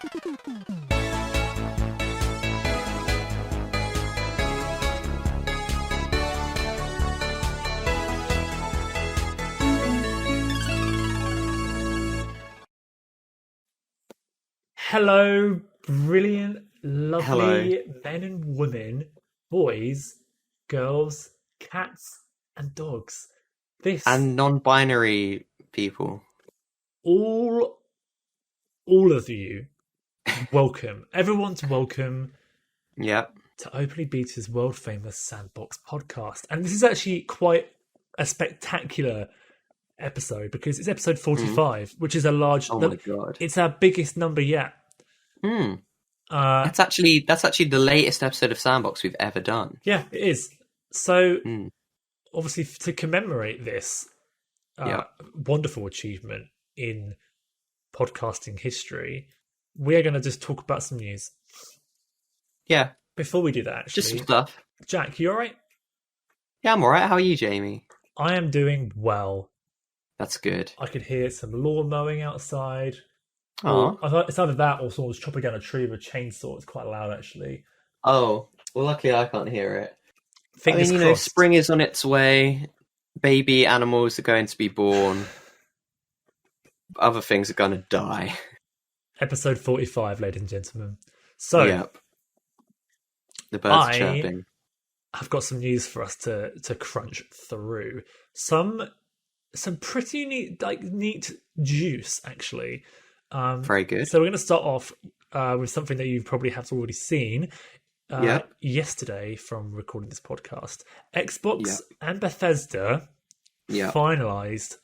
Hello, brilliant, lovely Hello. men and women, boys, girls, cats, and dogs. This And non-binary people. all all of you, welcome. Everyone's welcome Yep. to Openly Beta's world famous Sandbox podcast. And this is actually quite a spectacular episode because it's episode 45, which is a large Oh my god. it's our biggest number yet. Mm. Uh That's actually the latest episode of Sandbox we've ever done. yeah, it is. So Mm. obviously to commemorate this Yeah. wonderful achievement in podcasting history, we are going to just talk about some news. Yeah. Before we do that, Just some actually, stuff. Jack, you all right? Yeah, I'm alright. How are you, Jamie? I am doing well. That's good. I could hear some lawn mowing outside. Oh. I thought it's either that or someone was chopping down a tree with a chainsaw. It's quite loud, actually. Oh. Well, luckily I can't hear it. Fingers I mean, crossed. spring is on its way. Baby animals are going to be born. Other things are going to die. Episode 45, ladies and gentlemen. So, Yep. The birds are chirping. I've got some news for us to crunch through. Some pretty neat juice, actually. Very good. So we're going to start off with something that you probably have already seen yesterday from recording this podcast. Xbox and Bethesda finalised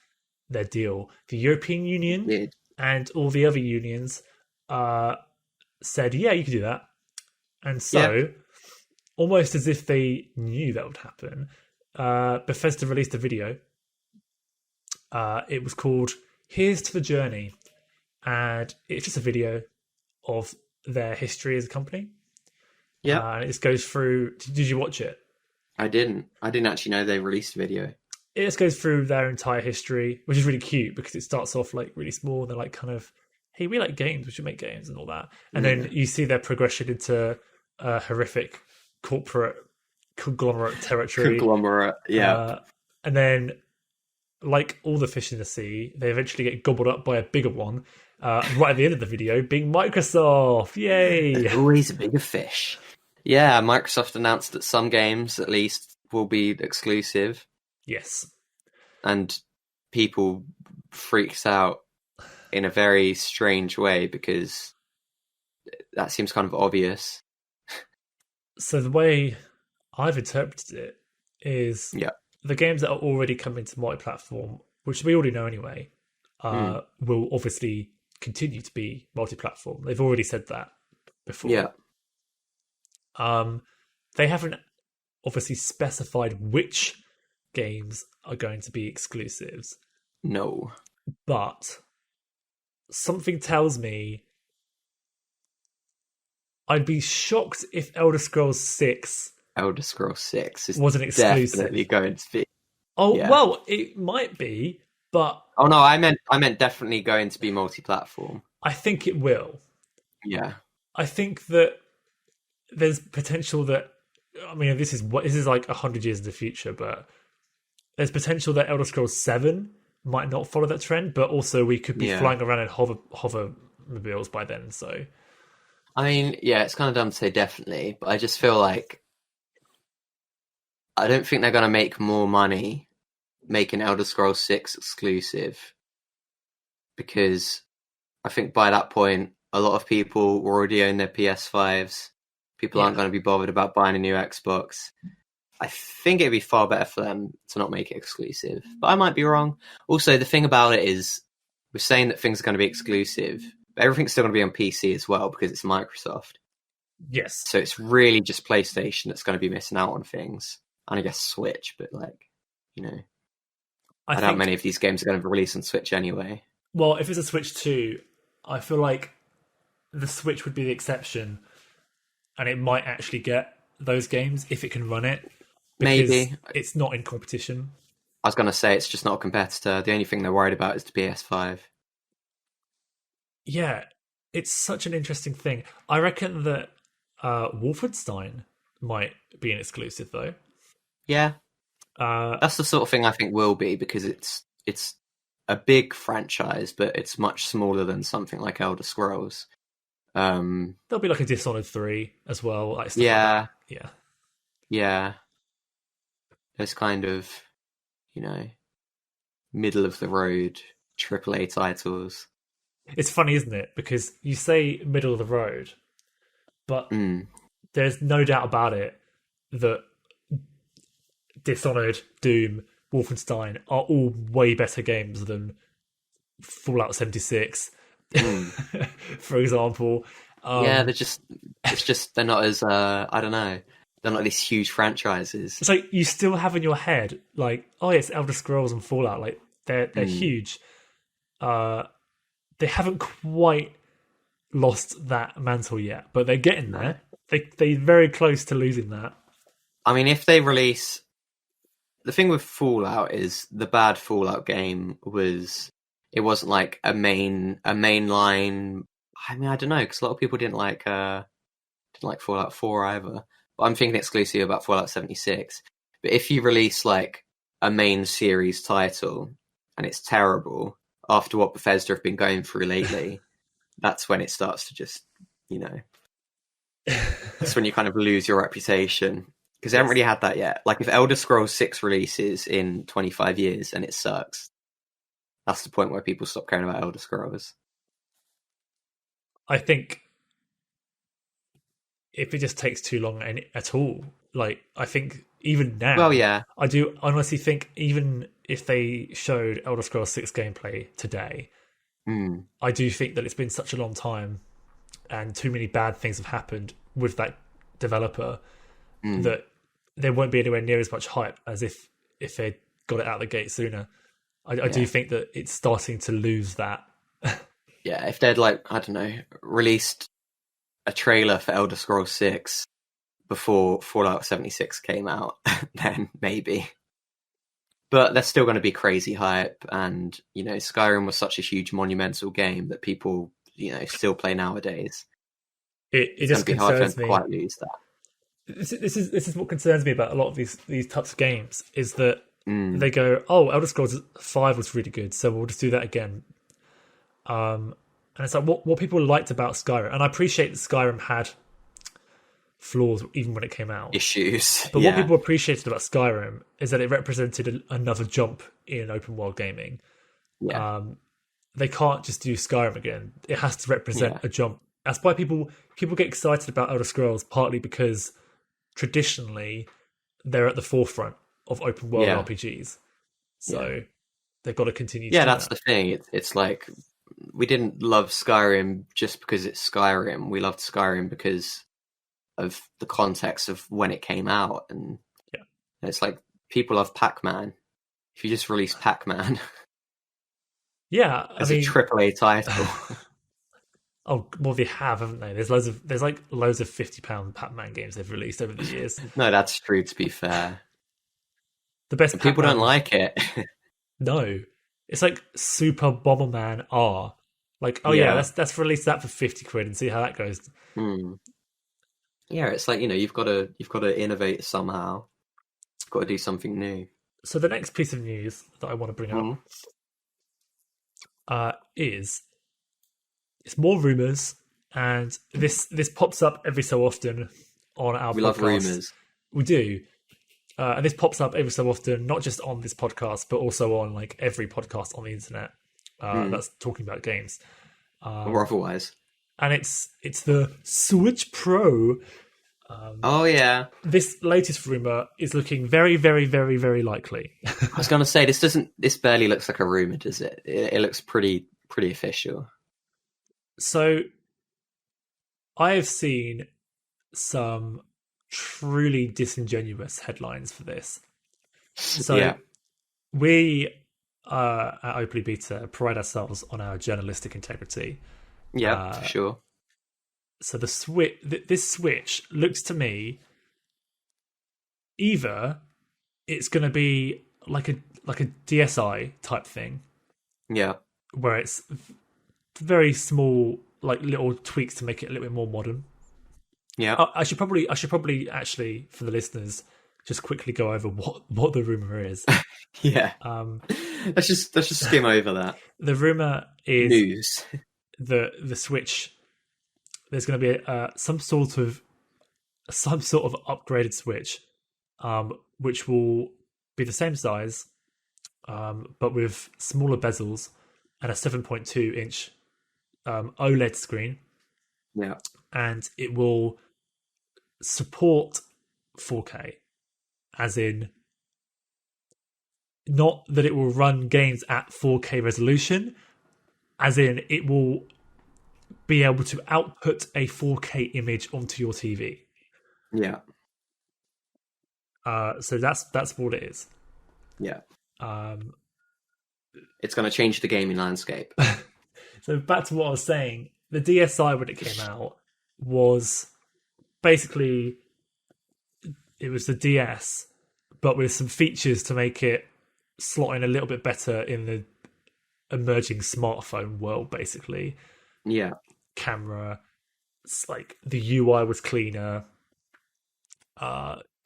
their deal. The European Union and all the other unions said, yeah, you can do that. And so, almost as if they knew that would happen, Bethesda released a video. It was called Here's to the Journey. And it's just a video of their history as a company. Yeah. And it just goes through... Did you watch it? I didn't actually know they released a video. It just goes through their entire history, which is really cute because it starts off like really small. And they're like kind of, hey, we like games. We should make games and all that. And then you see their progression into horrific corporate conglomerate territory. And then, like all the fish in the sea, they eventually get gobbled up by a bigger one. Right at the end of the video, being Microsoft. Yay! There's always a bigger fish. Yeah, Microsoft announced that some games, at least, will be exclusive. Yes. And people freaked out in a very strange way because that seems kind of obvious. So the way I've interpreted it is the games that are already coming to multi-platform, which we already know anyway, will obviously continue to be multi-platform. They've already said that before. Yeah. They haven't obviously specified which games are going to be exclusives. No. But something tells me I'd be shocked if Elder Scrolls 6 wasn't exclusive. Definitely going to be. Oh, well, it might be, but... Oh, no, I meant definitely going to be multi-platform. I think it will. Yeah. I think that there's potential that... I mean, this is like 100 years in the future, but there's potential that Elder Scrolls 7 might not follow that trend, but also we could be flying around in hovermobiles by then, so... I mean, yeah, it's kind of dumb to say definitely, but I just feel like I don't think they're going to make more money making Elder Scrolls 6 exclusive, because I think by that point, a lot of people already own their PS5s. People aren't going to be bothered about buying a new Xbox. I think it'd be far better for them to not make it exclusive, but I might be wrong. Also, the thing about it is, we're saying that things are going to be exclusive, but everything's still going to be on PC as well because it's Microsoft. Yes. So it's really just PlayStation that's going to be missing out on things. And I guess Switch, but I doubt many of these games are going to release on Switch anyway. Well, if it's a Switch 2, I feel like the Switch would be the exception, and it might actually get those games if it can run it. Maybe. It's not in competition. I was going to say it's just not a competitor. The only thing they're worried about is the PS5. Yeah, it's such an interesting thing. I reckon that Wolfenstein might be an exclusive, though. Yeah, that's the sort of thing I think will be, because it's a big franchise, but it's much smaller than something like Elder Scrolls. There'll be like a Dishonored 3 as well, like stuff yeah, like that. Yeah. There's kind of, middle of the road AAA titles. It's funny, isn't it? Because you say middle of the road, but there's no doubt about it that Dishonored, Doom, Wolfenstein are all way better games than Fallout 76, for example. Yeah, they're not as, I don't know, they're not these huge franchises. It's like you still have in your head, like, oh, it's Elder Scrolls and Fallout, like they're huge. They haven't quite lost that mantle yet, but they're getting there. They're very close to losing that. I mean, if they release... The thing with Fallout is the bad Fallout game it wasn't like a mainline... I mean, I don't know, because a lot of people didn't like Fallout 4 either. But I'm thinking exclusively about Fallout 76. But if you release like a main series title and it's terrible, after what Bethesda have been going through lately, that's when it starts to just, that's when you kind of lose your reputation. Because they haven't really had that yet. Like if Elder Scrolls 6 releases in 25 years and it sucks, that's the point where people stop caring about Elder Scrolls. I think if it just takes too long at all, like I think even now, well, yeah, I do honestly think even if they showed Elder Scrolls 6 gameplay today, I do think that it's been such a long time and too many bad things have happened with that developer that there won't be anywhere near as much hype as if they got it out the gate sooner. I do think that it's starting to lose that. Yeah, if they'd like, I don't know, released a trailer for Elder Scrolls 6 before Fallout 76 came out, then maybe. But there's still going to be crazy hype, and Skyrim was such a huge monumental game that people still play nowadays. It just be hard concerns to me. Quite lose that. This is what concerns me about a lot of these types of games is that they go, oh, Elder Scrolls 5 was really good, so we'll just do that again. And it's like what people liked about Skyrim, and I appreciate that Skyrim had flaws even when it came out, issues. But what people appreciated about Skyrim is that it represented another jump in open world gaming. Yeah. They can't just do Skyrim again; it has to represent a jump. That's why people get excited about Elder Scrolls, partly because traditionally they're at the forefront of open world RPGs. So they've got to continue to do that's the thing. It's like we didn't love Skyrim just because it's Skyrim. We loved Skyrim because of the context of when it came out. And it's like people love Pac-Man. If you just release Pac-Man as a AAA title. Oh, well, they haven't they? There's loads of £50 Pac-Man games they've released over the years. No, that's true, to be fair. The best people don't like it. No. It's like Super Bomberman R. Like, let's release that for 50 quid and see how that goes. Yeah, it's like, you've got to innovate somehow. You've got to do something new. So the next piece of news that I want to bring up is it's more rumours, and this pops up every so often on our podcast. We love rumours. We do. And this pops up every so often, not just on this podcast, but also on like every podcast on the internet that's talking about games. Or otherwise. And it's the Switch Pro. This latest rumour is looking very, very, very, very likely. I was going to say, this barely looks like a rumour, does it? It looks pretty official. So I have seen some truly disingenuous headlines for this. So we at Openly Beta pride ourselves on our journalistic integrity. Yeah, for sure. So this Switch looks to me either it's going to be like a DSi type thing. Yeah. Where it's very small, like little tweaks to make it a little bit more modern. Yeah. I should probably actually, for the listeners, just quickly go over what the rumor is. Yeah. Let's just skim over that. The rumor is news. The Switch. There's going to be some sort of upgraded Switch, which will be the same size, but with smaller bezels and a 7.2 inch OLED screen. Yeah. And it will support 4K, as in not that it will run games at 4K resolution, as in it will be able to output a 4K image onto your TV. Yeah. So that's what it is. Yeah. It's going to change the gaming landscape. So back to what I was saying, the DSi when it came out was basically, it was the DS, but with some features to make it slot in a little bit better in the emerging smartphone world, basically. Yeah. Camera, it's like the UI was cleaner.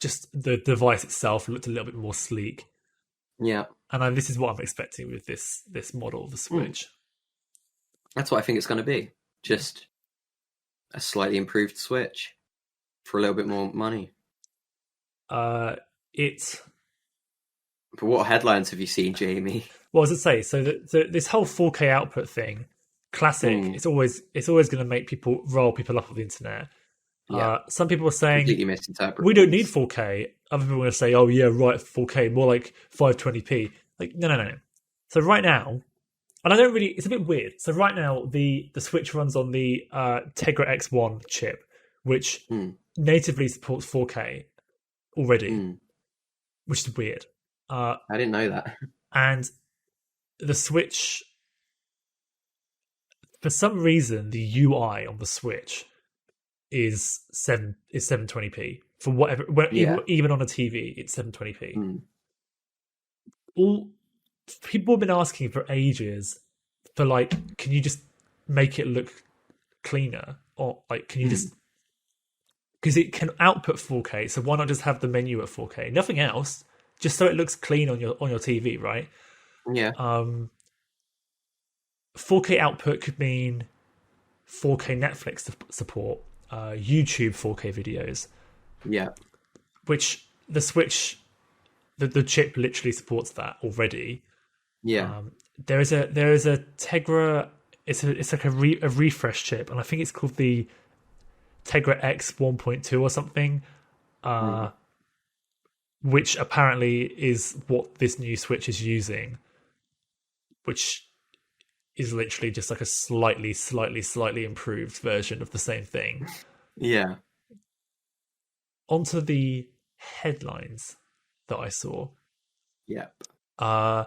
Just the device itself looked a little bit more sleek. Yeah. And this is what I'm expecting with this model of the Switch. That's what I think it's going to be. Just a slightly improved Switch for a little bit more money. But what headlines have you seen, Jamie? What was it say? So this whole 4K output thing, classic. It's always going to make people roll people up on the internet. Yeah. Some people are saying we don't need 4K. Other people are going to say, "Oh yeah, right, 4K, more like 520p." Like no. So right now, and I don't really. It's a bit weird. So right now, the Switch runs on the Tegra X1 chip, which natively supports 4K already, which is weird. I didn't know that. And the Switch, for some reason, the UI on the Switch is 720p for whatever. Even on a TV, it's 720p. All people have been asking for ages for, like, can you just make it look cleaner, or like, can you just, because it can output 4K, so why not just have the menu at 4K? Nothing else, just so it looks clean on your TV, right? Yeah. 4K output could mean 4K Netflix support, YouTube 4K videos. Yeah. Which the Switch, the chip literally supports that already. Yeah. There is a Tegra. It's like a refresh chip, and I think it's called the Tegra X 1.2 or something. Which apparently is what this new Switch is using, which is literally just like a slightly improved version of the same thing. Yeah. Onto the headlines that I saw. Yep. I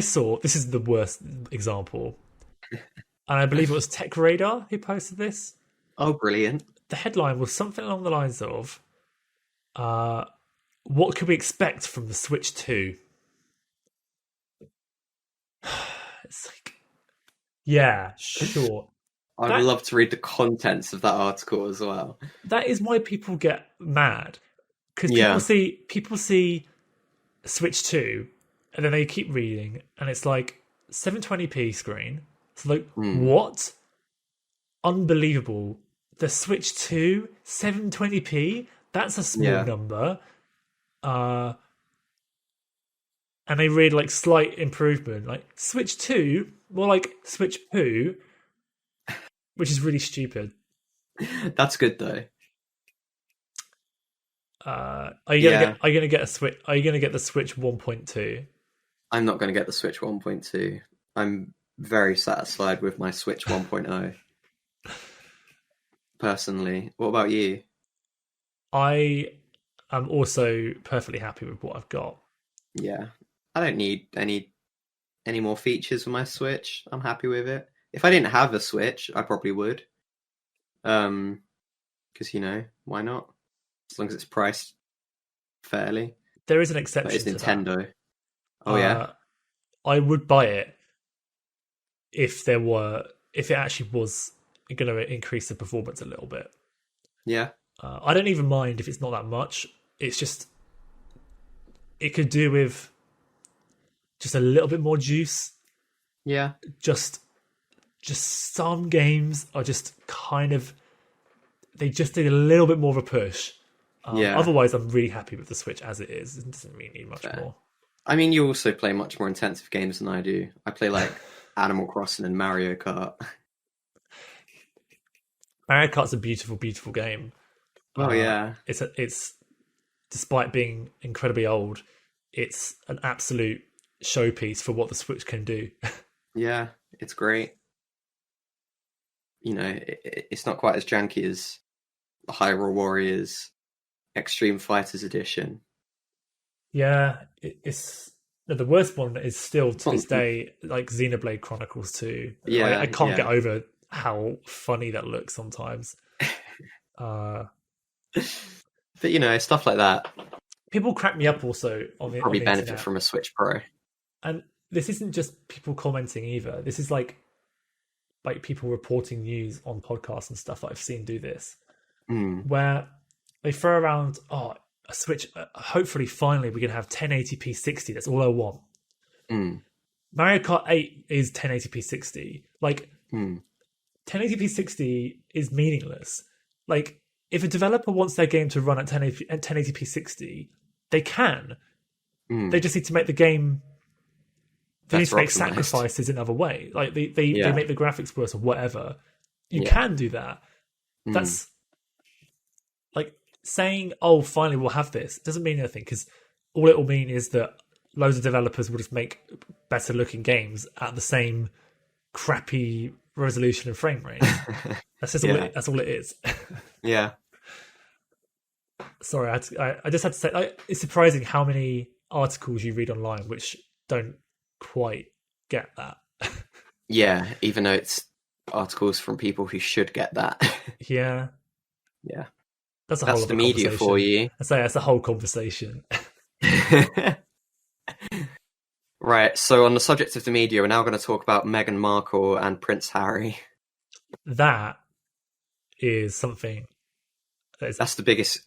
saw, this is the worst example, and I believe it was Tech Radar who posted this. Oh, brilliant. The headline was something along the lines of, what could we expect from the Switch 2? It's like, yeah, sure. I'd love to read the contents of that article as well. That is why people get mad. Because people see Switch 2, and then they keep reading, and it's like 720p screen. So like, what? Unbelievable. The Switch 2, 720p? That's a small number. And they read like slight improvement, like Switch 2, more like Switch poo, which is really stupid. That's good though. Are you gonna get a Switch? Are you gonna get the Switch 1.2? I'm not gonna get the Switch 1.2. I'm very satisfied with my Switch 1.0. Personally, what about you? I am also perfectly happy with what I've got. Yeah, I don't need any more features for my Switch. I'm happy with it. If I didn't have a Switch, I probably would. Because why not? As long as it's priced fairly. There is an exception. But it's Nintendo. That. Oh yeah. I would buy it if it actually was going to increase the performance a little bit. Yeah. I don't even mind if it's not that much. It's just, it could do with just a little bit more juice. Yeah. Just some games are just kind of, they just need a little bit more of a push. Otherwise, I'm really happy with the Switch as it is. It doesn't really need much more. I mean, you also play much more intensive games than I do. I play like Animal Crossing and Mario Kart. Mario Kart's a beautiful, beautiful game. Oh yeah, it's despite being incredibly old, it's an absolute showpiece for what the Switch can do. Yeah, it's great. You know, it's not quite as janky as the Hyrule Warriors Extreme Fighters Edition. Yeah, it's the worst one is still to this day like Xenoblade Chronicles 2. Yeah, I can't get over how funny that looks sometimes. But you know, stuff like that. People crack me up also on the probably on the benefit internet. from a Switch Pro. And this isn't just people commenting either. This is like people reporting news on podcasts and stuff that I've seen do this, where they throw around, a Switch. Hopefully, finally, we can have 1080p 60. That's all I want. Mario Kart 8 is 1080p 60. Like, 1080p 60 is meaningless. Like, if a developer wants their game to run at 1080p 60, they can. They just need to make the game. They need to make sacrifices in other way. Like they make the graphics worse or whatever. You can do that. That's like saying, "Oh, finally we'll have this." It doesn't mean anything, because all it will mean is that loads of developers will just make better looking games at the same crappy resolution and frame rate. That's just that's all it is. Yeah. Sorry, I just had to say, it's surprising how many articles you read online which don't quite get that. Yeah, even though it's articles from people who should get that. Yeah. That's the media for you. I say that's the whole conversation. Right, so on the subject of the media, we're now going to talk about Meghan Markle and Prince Harry. That is something that's the biggest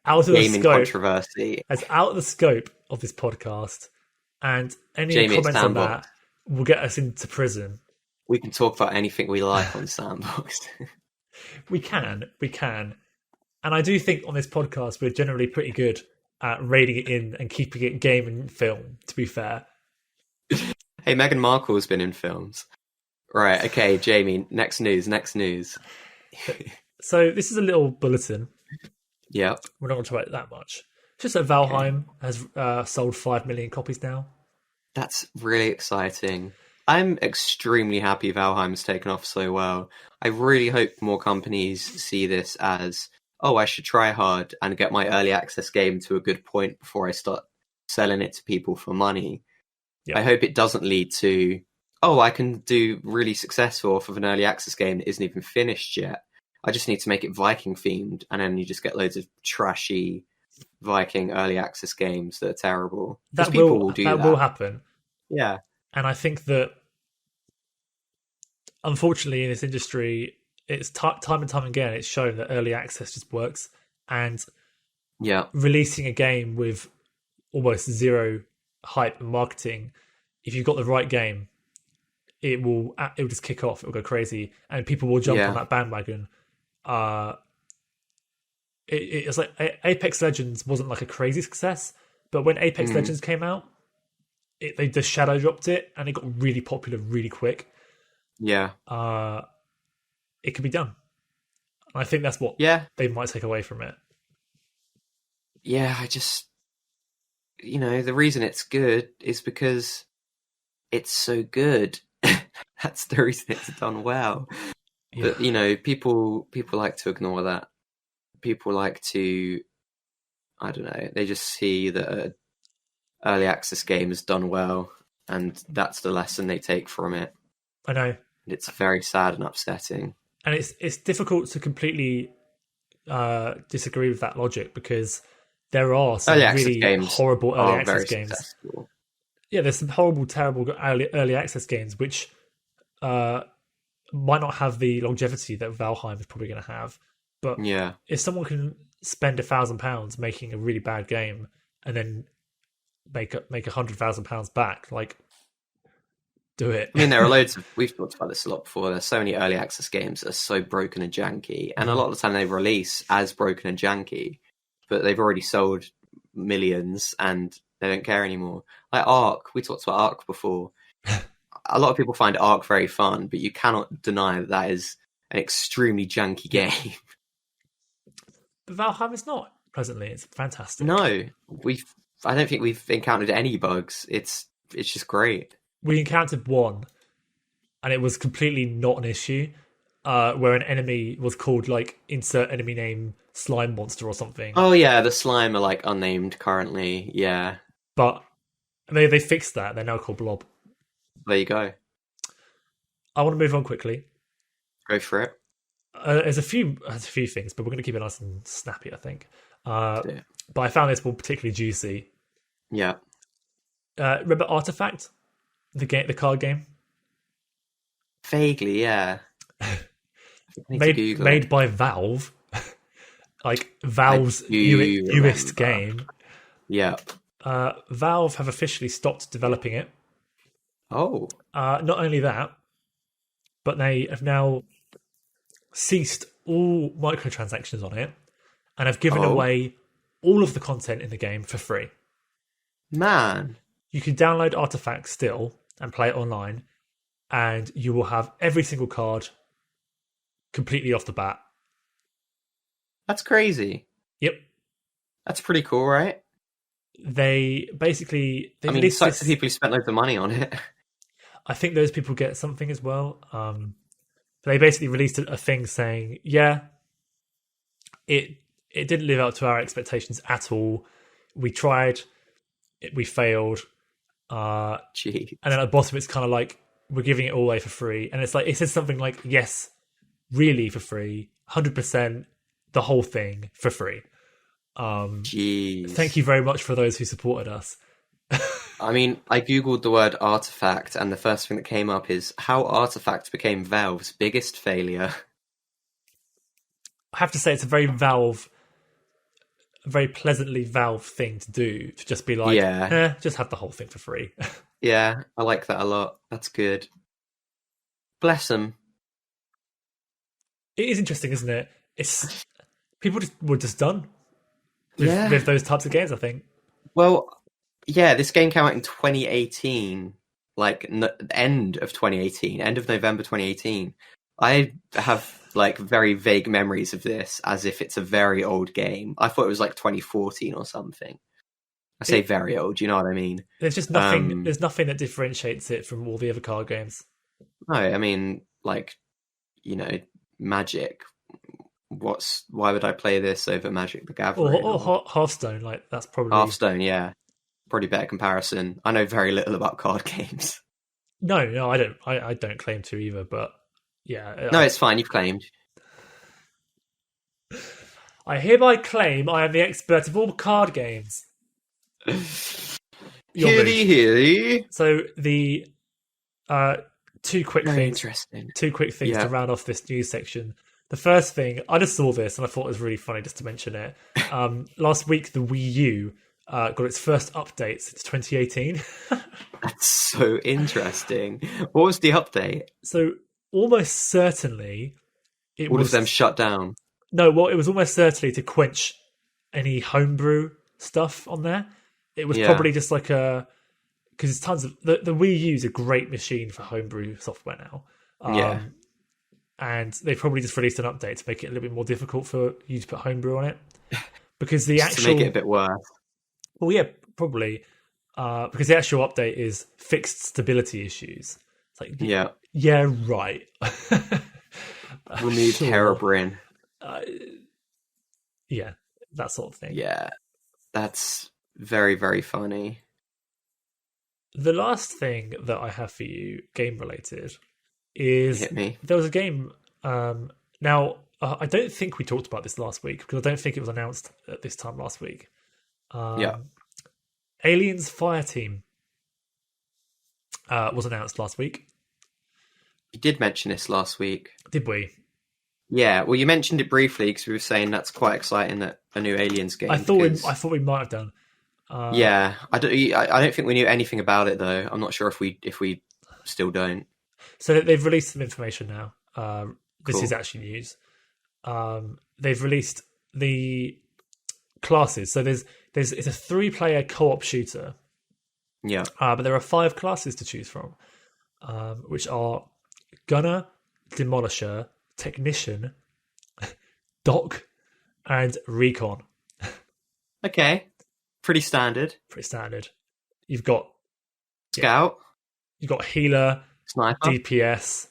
out of gaming the scope, controversy. It's out of the scope of this podcast, and any Jamie, comments on that will get us into prison. We can talk about anything we like on Sandbox. We can. And I do think on this podcast we're generally pretty good at reining it in and keeping it game and film, to be fair. Hey, Meghan Markle's been in films. Right, okay, Jamie, next news. So this is a little bulletin. Yeah. We're not going to talk about it that much. Just that Valheim has sold 5 million copies now. That's really exciting. I'm extremely happy Valheim's taken off so well. I really hope more companies see this as, I should try hard and get my early access game to a good point before I start selling it to people for money. Yep. I hope it doesn't lead to, I can do really successful off of an early access game that isn't even finished yet. I just need to make it Viking themed, and then you just get loads of trashy Viking early access games that are terrible. People will do that. That will happen. Yeah. And I think that, unfortunately, in this industry, it's time and time again, it's shown that early access just works. And releasing a game with almost zero hype and marketing, if you've got the right game, it will just kick off. It will go crazy, and people will jump on that bandwagon. It's like Apex Legends wasn't like a crazy success, but when Apex Legends came out, they just shadow dropped it, and it got really popular really quick. Yeah. It could be done. And I think that's what they might take away from it. Yeah, I just, the reason it's good is because it's so good. That's the reason it's done well. Yeah. But, people like to ignore that. People like to, I don't know, they just see that an early access game is done well, and that's the lesson they take from it. I know. It's very sad and upsetting. And it's difficult to completely disagree with that logic, because there are some really horrible early access games. Successful. Yeah, there's some horrible, terrible early access games which might not have the longevity that Valheim is probably going to have. But if someone can spend £1,000 making a really bad game and then make £100,000 back, like, do it. I mean, there are loads of, we've talked about this a lot before, there's so many early access games that are so broken and janky, and a lot of the time they release as broken and janky, but they've already sold millions and they don't care anymore. Like Ark, we talked about Ark before. A lot of people find Ark very fun, but you cannot deny that is an extremely janky game. But Valheim is not, presently. It's fantastic. No, I don't think we've encountered any bugs. It's just great. We encountered one, and it was completely not an issue, where an enemy was called, like, insert enemy name slime monster or something. Oh yeah, the slime are, like, unnamed currently, yeah. But they fixed that. They're now called Blob. There you go. I want to move on quickly. Go for it. There's a few things, but we're going to keep it nice and snappy, I think. But I found this one particularly juicy. Yeah. Remember Artifact? The card game? Vaguely, yeah. made by Valve. Like, Valve's newest game. Yeah. Valve have officially stopped developing it. Oh. Not only that, but they have now ceased all microtransactions on it and have given away all of the content in the game for free. Man. You can download Artifact still and play it online, and you will have every single card completely off the bat. That's crazy. Yep. That's pretty cool, right? They basically... it sucks to people who spent loads of money on it. I think those people get something as well. They basically released a thing saying, it didn't live up to our expectations at all. We tried, we failed. Jeez. And then at the bottom, it's kind of like, we're giving it all away for free. And it's like, it says something like, yes, really for free, 100%, the whole thing for free. Jeez. Thank you very much for those who supported us. I mean, I googled the word Artifact, and the first thing that came up is how Artifact became Valve's biggest failure. I have to say, it's a very pleasantly Valve thing to do, to just be like, just have the whole thing for free. Yeah, I like that a lot. That's good. Bless them. It is interesting, isn't it? It's people were just done with those types of games, I think. Well, yeah, this game came out in 2018, like end of 2018, end of November 2018. I have like very vague memories of this as if it's a very old game. I thought it was like 2014 or something. I say very old, you know what I mean? There's just nothing. There's nothing that differentiates it from all the other card games. No, I mean, like, Magic. Why would I play this over Magic the Gathering? Or Hearthstone? Like, that's probably Hearthstone. Yeah, probably better comparison. I know very little about card games. No, I don't. I don't claim to either. But yeah, no, it's fine. You've claimed. I hereby claim I am the expert of all card games. Heary. So the two quick things to round off this news section. The first thing, I just saw this and I thought it was really funny just to mention it. Last week, the Wii U got its first update since 2018. That's so interesting. What was the update? So almost certainly, all of them shut down. No, well, it was almost certainly to quench any homebrew stuff on there. It was probably just like because there's tons of the Wii U is a great machine for homebrew software now. And they probably just released an update to make it a little bit more difficult for you to put homebrew on it, because the actual to make it a bit worse. Well, yeah, probably because the actual update is fixed stability issues. It's like right. Remove Herobrine. Yeah, that sort of thing. Yeah, that's very, very funny. The last thing that I have for you, game related, is Hit me. There was a game. Now, I don't think we talked about this last week because I don't think it was announced at this time last week. Aliens Fireteam was announced last week. You did mention this last week. Did we? Yeah, well, you mentioned it briefly because we were saying that's quite exciting, that a new Aliens game. I thought we might have done. Yeah, I don't think we knew anything about it though. I'm not sure if we still don't. So they've released some information now. This Cool. is actually news. They've released the classes. So it's a 3-player co-op shooter. Yeah. But there are 5 classes to choose from, which are Gunner, Demolisher, Technician, Doc, and Recon. Okay. Pretty standard. Pretty standard. You've got Scout. You've got Healer, Sniper. DPS,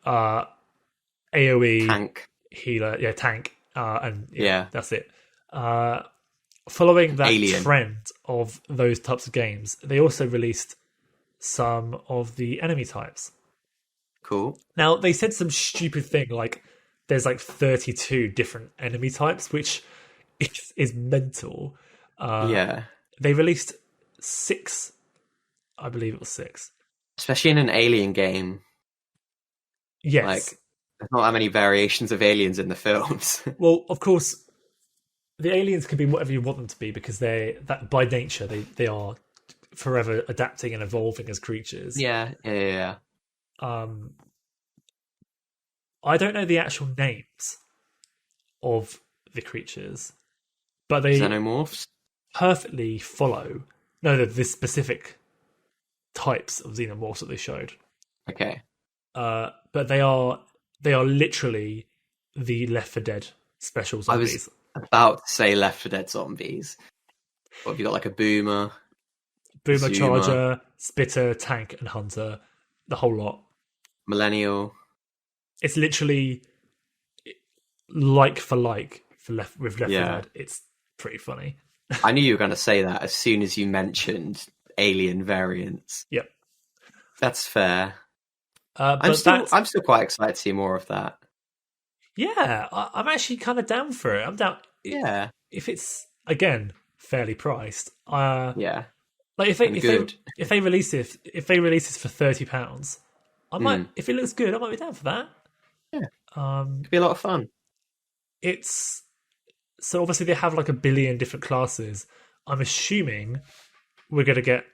AoE, Tank. Healer, tank, and Yeah. that's it. Following that Alien. trend of those types of games, they also released some of the enemy types. Cool. Now, they said some stupid thing like there's like 32 different enemy types, which is mental. Yeah. They released 6, I believe it was 6. Especially in an Alien game. Yes. Like, there's not that many variations of aliens in the films. Well, of course, the aliens can be whatever you want them to be because that by nature they are forever adapting and evolving as creatures. Yeah. I don't know the actual names of the creatures, but they Xenomorphs. perfectly follow the specific types of xenomorphs that they showed. Okay. But they are literally the Left 4 Dead special zombies. I was about to say Left 4 Dead zombies. What have you got? Like a boomer, Boomer, Zuma, Charger, Spitter, Tank, and Hunter. The whole lot. Millennial. It's literally like for like with Left 4 Dead. It's pretty funny. I knew you were going to say that as soon as you mentioned alien variants. Yep. That's fair. I'm still quite excited to see more of that. Yeah, I'm actually kind of down for it. I'm down. Yeah. If it's again fairly priced. Yeah. Like if they release this for £30, I might. If it looks good, I might be down for that. Yeah. Could be a lot of fun. It's so obviously they have like a billion different classes. I'm assuming we're going to get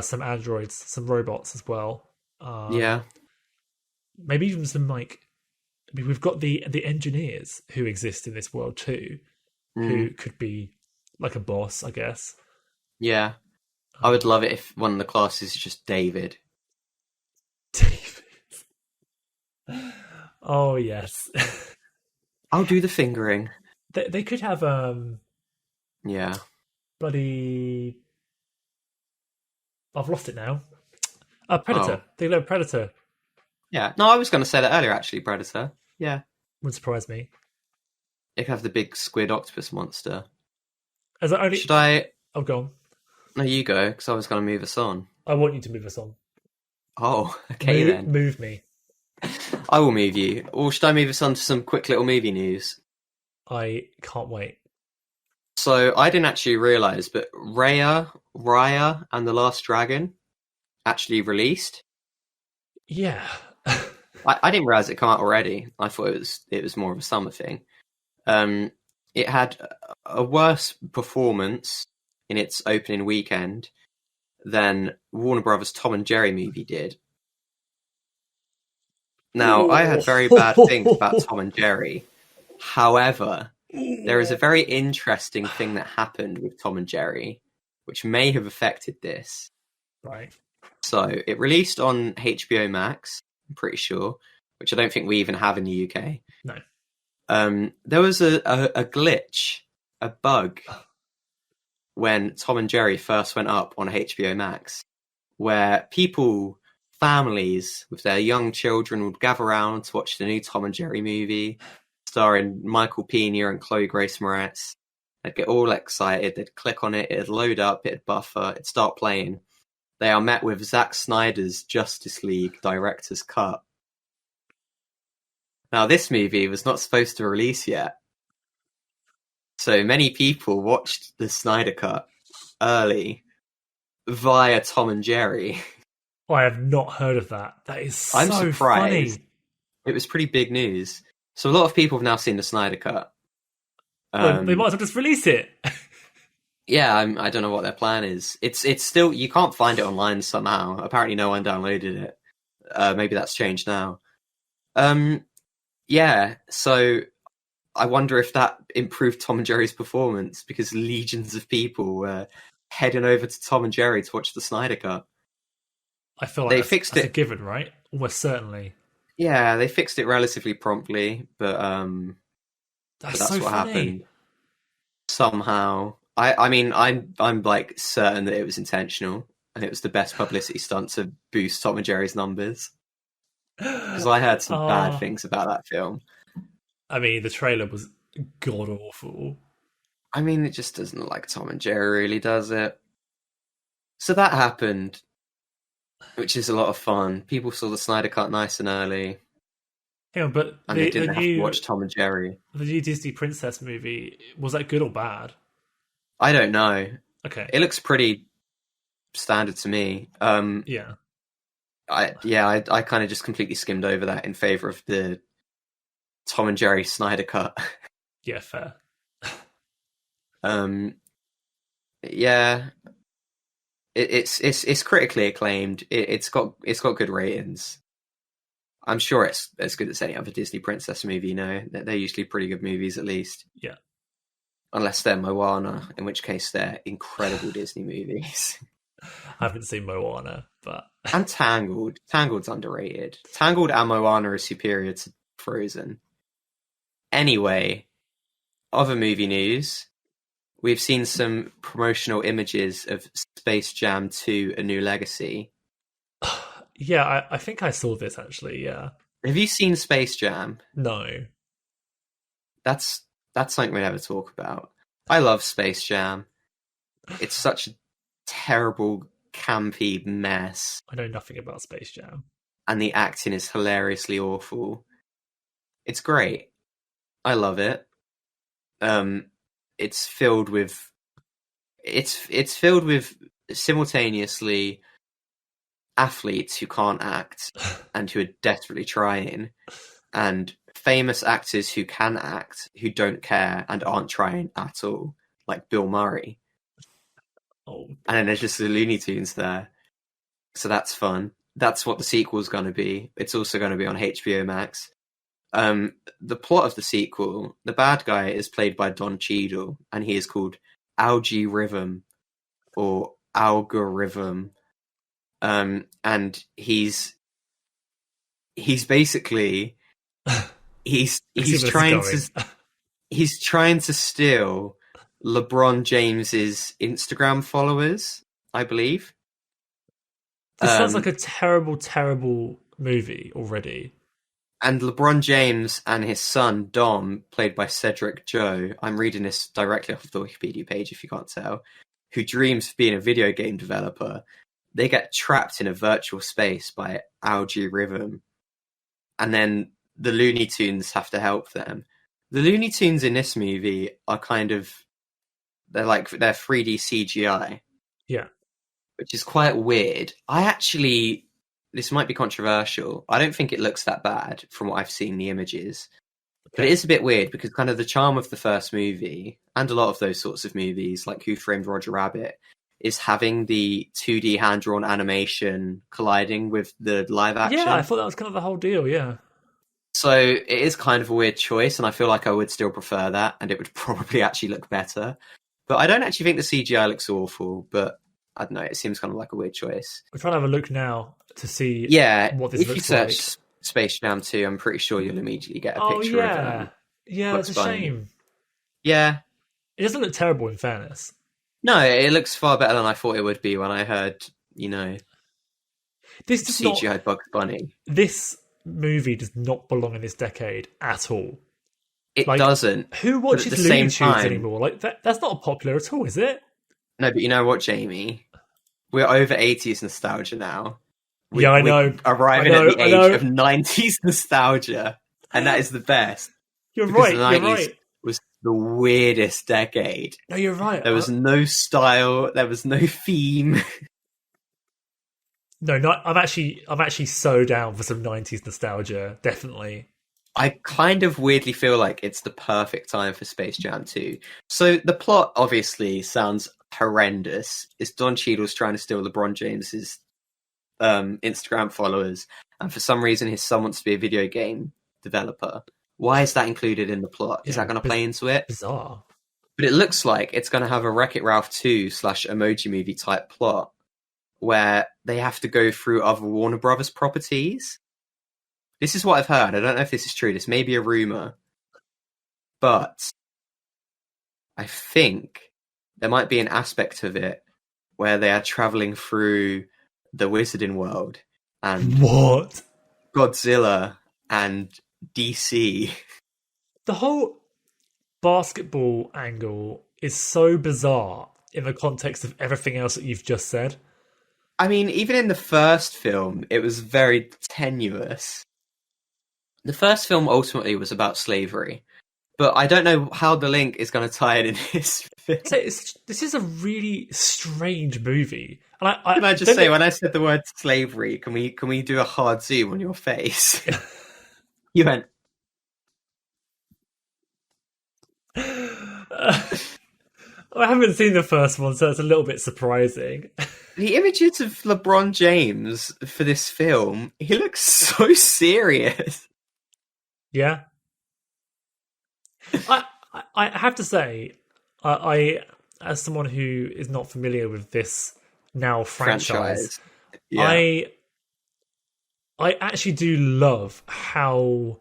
some androids, some robots as well. Yeah. Maybe even some like. I mean, we've got the engineers who exist in this world too, who could be like a boss, I guess. Yeah. I would love it if one of the classes is just David. David. Oh yes. I'll do the fingering. They could have Yeah. bloody. I've lost it now. Predator. Oh. They love Predator. Yeah. No, I was going to say that earlier. Actually, Predator. Yeah. Wouldn't surprise me. They could have the big squid octopus monster. As I only. Should I? Oh, go on. No, you go, because I was going to move us on. I want you to move us on. Oh, okay then. Move me. I will move you. Or should I move us on to some quick little movie news? I can't wait. So I didn't actually realise, but Raya and the Last Dragon actually released. Yeah. I didn't realise it come out already. I thought it was more of a summer thing. It had a worse performance in its opening weekend than Warner Brothers' Tom and Jerry movie did. Now, I had very bad things about Tom and Jerry. However, there is a very interesting thing that happened with Tom and Jerry, which may have affected this. Right. So, it released on HBO Max, I'm pretty sure, which I don't think we even have in the UK. No. There was a glitch, a bug, when Tom and Jerry first went up on HBO Max, where families with their young children would gather around to watch the new Tom and Jerry movie, starring Michael Pena and Chloe Grace Moretz. They'd get all excited, they'd click on it, it'd load up, it'd buffer, it'd start playing. They are met with Zack Snyder's Justice League director's cut. Now, this movie was not supposed to release yet. So many people watched the Snyder cut early via Tom and Jerry. I have not heard of that. That is so I'm surprised. funny. It was pretty big news. So a lot of people have now seen the Snyder Cut. Well, they might as well just release it. Yeah, I don't know what their plan is. It's still, you can't find it online somehow. Apparently, no one downloaded it. Maybe that's changed now. Yeah. So I wonder if that improved Tom and Jerry's performance, because legions of people were heading over to Tom and Jerry to watch the Snyder Cut. I feel like that's a given, right? Almost certainly. Yeah, they fixed it relatively promptly, but that's so what funny. Happened. Somehow, I mean, I'm like certain that it was intentional, and it was the best publicity stunt to boost Tom and Jerry's numbers. Because I heard some bad things about that film. I mean, the trailer was god awful. I mean, it just doesn't look like Tom and Jerry, really, does it? So that happened, which is a lot of fun. People saw the Snyder Cut nice and early. Yeah, but they didn't have to watch Tom and Jerry. The new Disney Princess movie, was that good or bad? I don't know. Okay. It looks pretty standard to me. Yeah. I kind of just completely skimmed over that in favor of the Tom and Jerry Snyder Cut. Yeah, fair. Yeah. It's critically acclaimed. It's got good ratings. I'm sure it's as good as any other Disney princess movie. They're usually pretty good movies, at least. Yeah. Unless they're Moana, in which case they're incredible Disney movies. I haven't seen Moana, but and Tangled. Tangled's underrated. Tangled and Moana are superior to Frozen. Anyway, other movie news. We've seen some promotional images of Space Jam 2: A New Legacy. Yeah, I think I saw this actually, yeah. Have you seen Space Jam? No. That's something we never talk about. I love Space Jam. It's such a terrible, campy mess. I know nothing about Space Jam. And the acting is hilariously awful. It's great. I love it. It's filled with simultaneously athletes who can't act and who are desperately trying, and famous actors who can act who don't care and aren't trying at all, like Bill Murray. Oh. And then there's just the Looney Tunes there, so that's fun. That's what the sequel's going to be. It's also going to be on HBO Max. The plot of the sequel, the bad guy is played by Don Cheadle, and he is called Algae Rhythm or Algorithm. And he's basically he's trying to steal LeBron James's Instagram followers, I believe. This sounds like a terrible, terrible movie already. And LeBron James and his son, Dom, played by Cedric Joe, I'm reading this directly off of the Wikipedia page if you can't tell, who dreams of being a video game developer, they get trapped in a virtual space by Algae Rhythm. And then the Looney Tunes have to help them. The Looney Tunes in this movie are they're 3D CGI. Yeah. Which is quite weird. This might be controversial. I don't think it looks that bad from what I've seen the images. Okay. But it is a bit weird because kind of the charm of the first movie, and a lot of those sorts of movies, like Who Framed Roger Rabbit, is having the 2D hand-drawn animation colliding with the live action. Yeah, I thought that was kind of the whole deal, yeah. So it is kind of a weird choice, and I feel like I would still prefer that, and it would probably actually look better. But I don't actually think the CGI looks awful, but I don't know, it seems kind of like a weird choice. We're trying to have a look now to see what this looks like. If you search Space Jam 2, I'm pretty sure you'll immediately get a picture of it. Yeah, it's a shame. Yeah. It doesn't look terrible, in fairness. No, it looks far better than I thought it would be when I heard, this CGI Bugs Bunny. This movie does not belong in this decade at all. It doesn't. Who watches Looney Tunes anymore? That's not popular at all, is it? No, but you know what, Jamie? We're over 80s nostalgia now. I know. We're arriving at the age of 90s nostalgia, and that is the best. You're right. The 90s was the weirdest decade. No, you're right. There was no style. There was no theme. No, not. I'm actually so down for some '90s nostalgia. Definitely. I kind of weirdly feel like it's the perfect time for Space Jam 2. So the plot obviously sounds horrendous. It's Don Cheadle's trying to steal LeBron James's Instagram followers, and for some reason his son wants to be a video game developer. Why is that included in the plot? Is that going to play into it? Bizarre. But it looks like it's going to have a Wreck-It Ralph 2 / Emoji Movie type plot where they have to go through other Warner Brothers properties. This is what I've heard. I don't know if this is true. This may be a rumor. But I think there might be an aspect of it where they are traveling through the Wizarding World and what? Godzilla and DC. The whole basketball angle is so bizarre in the context of everything else that you've just said. I mean, even in the first film, it was very tenuous. The first film ultimately was about slavery, but I don't know how the link is going to tie it in this film. So this is a really strange movie. And Can I just say, when I said the word slavery, can we do a hard zoom on your face? You went... I haven't seen the first one, so it's a little bit surprising. The images of LeBron James for this film, he looks so serious. Yeah. I have to say, I as someone who is not familiar with this now franchise. Yeah. I actually do love how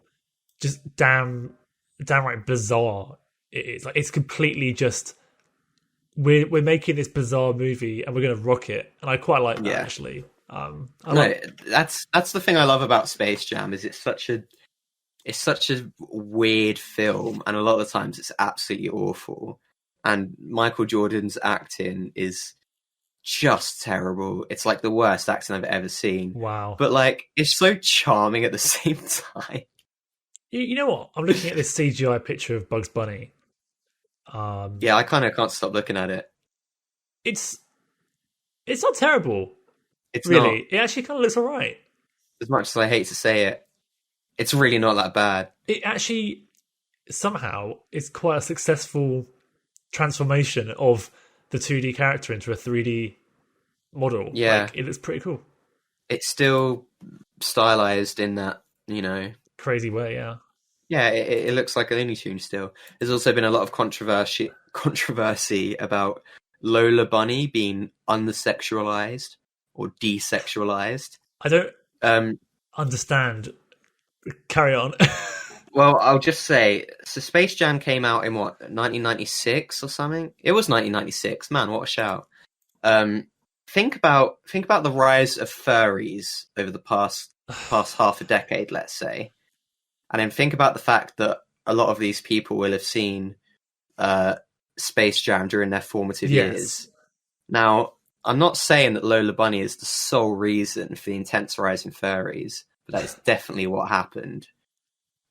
just downright bizarre it is. Like, it's completely just we're making this bizarre movie and we're going to rock it, and I quite like that actually. That's the thing I love about Space Jam is it's such a weird film, and a lot of the times it's absolutely awful. And Michael Jordan's acting is just terrible. It's like the worst acting I've ever seen. Wow. But like, it's so charming at the same time. You know what? I'm looking at this CGI picture of Bugs Bunny. Yeah, I kind of can't stop looking at it. It's not terrible. It's really. Not. It actually kind of looks alright. As much as I hate to say it, it's really not that bad. It actually somehow is quite a successful transformation of the 2D character into a 3D model. Yeah. Like, it looks pretty cool. It's still stylized in that, crazy way, yeah. Yeah, it looks like a Looney Tune still. There's also been a lot of controversy about Lola Bunny being undersexualized or desexualized. I don't understand. Carry on. Well, I'll just say, so Space Jam came out in 1996 or something? It was 1996. Man, what a shout. Think about the rise of furries over the past half a decade, let's say. And then think about the fact that a lot of these people will have seen Space Jam during their formative years. Now, I'm not saying that Lola Bunny is the sole reason for the intense rise in furries, but that is definitely what happened.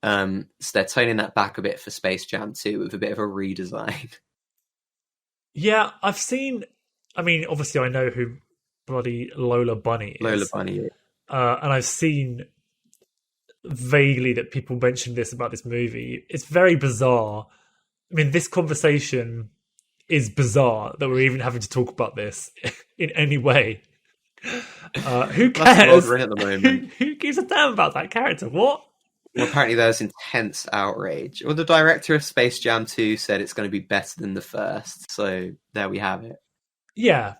So they're toning that back a bit for Space Jam 2 with a bit of a redesign. Yeah, I've seen... I mean, obviously I know who bloody Lola Bunny is. Lola Bunny. And I've seen vaguely that people mentioned this about this movie. It's very bizarre. I mean, this conversation is bizarre that we're even having to talk about this in any way. Who cares? At the moment. Who gives a damn about that character? What? Well, apparently there's intense outrage. Well, the director of Space Jam 2 said it's going to be better than the first, so there we have it. Yeah.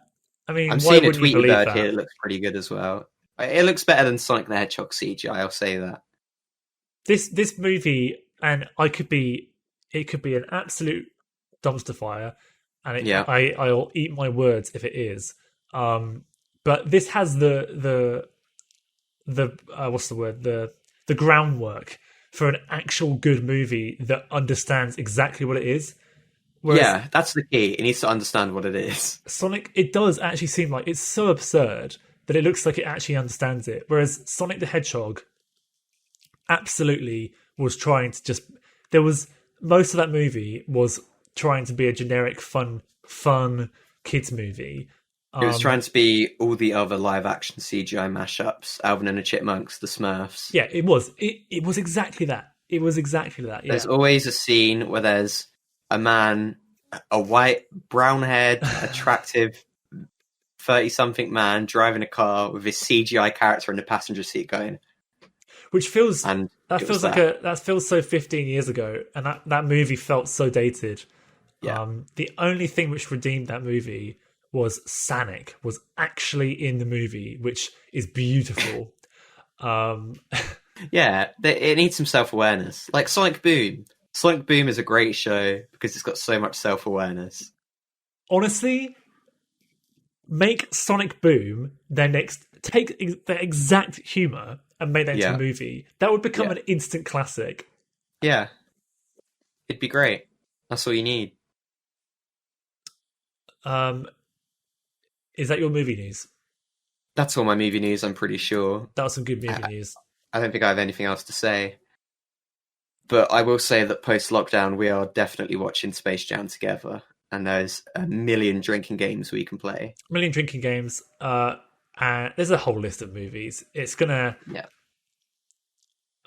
I mean, I'm seeing a tweet bird here that looks pretty good as well. It looks better than Sonic the Hedgehog CGI, I'll say that. This movie, and it could be an absolute dumpster fire, and I'll eat my words if it is. But this has the what's the word, the groundwork for an actual good movie that understands exactly what it is. Whereas that's the key. It needs to understand what it is. Sonic, it does actually seem like it's so absurd that it looks like it actually understands it. Whereas Sonic the Hedgehog absolutely was trying to just... most of that movie was trying to be a generic fun kids movie. It was trying to be all the other live action CGI mashups, Alvin and the Chipmunks, the Smurfs. Yeah, it was. It was exactly that. It was exactly that. Yeah. There's always a scene where there's a man, a white, brown-haired, attractive 30-something man driving a car with his CGI character in the passenger seat going. Which feels that feels so 15 years ago, and that movie felt so dated. Yeah. The only thing which redeemed that movie was Sonic was actually in the movie, which is beautiful. Yeah, it needs some self-awareness. Like Sonic Boom. Sonic Boom is a great show because it's got so much self-awareness. Honestly, make Sonic Boom their next... Take the exact humour and make that into a movie. That would become an instant classic. Yeah. It'd be great. That's all you need. Is that your movie news? That's all my movie news, I'm pretty sure. That was some good movie news. I don't think I have anything else to say. But I will say that post-lockdown, we are definitely watching Space Jam together. And there's a million drinking games we can play. A million drinking games. And there's a whole list of movies. It's gonna... Yeah.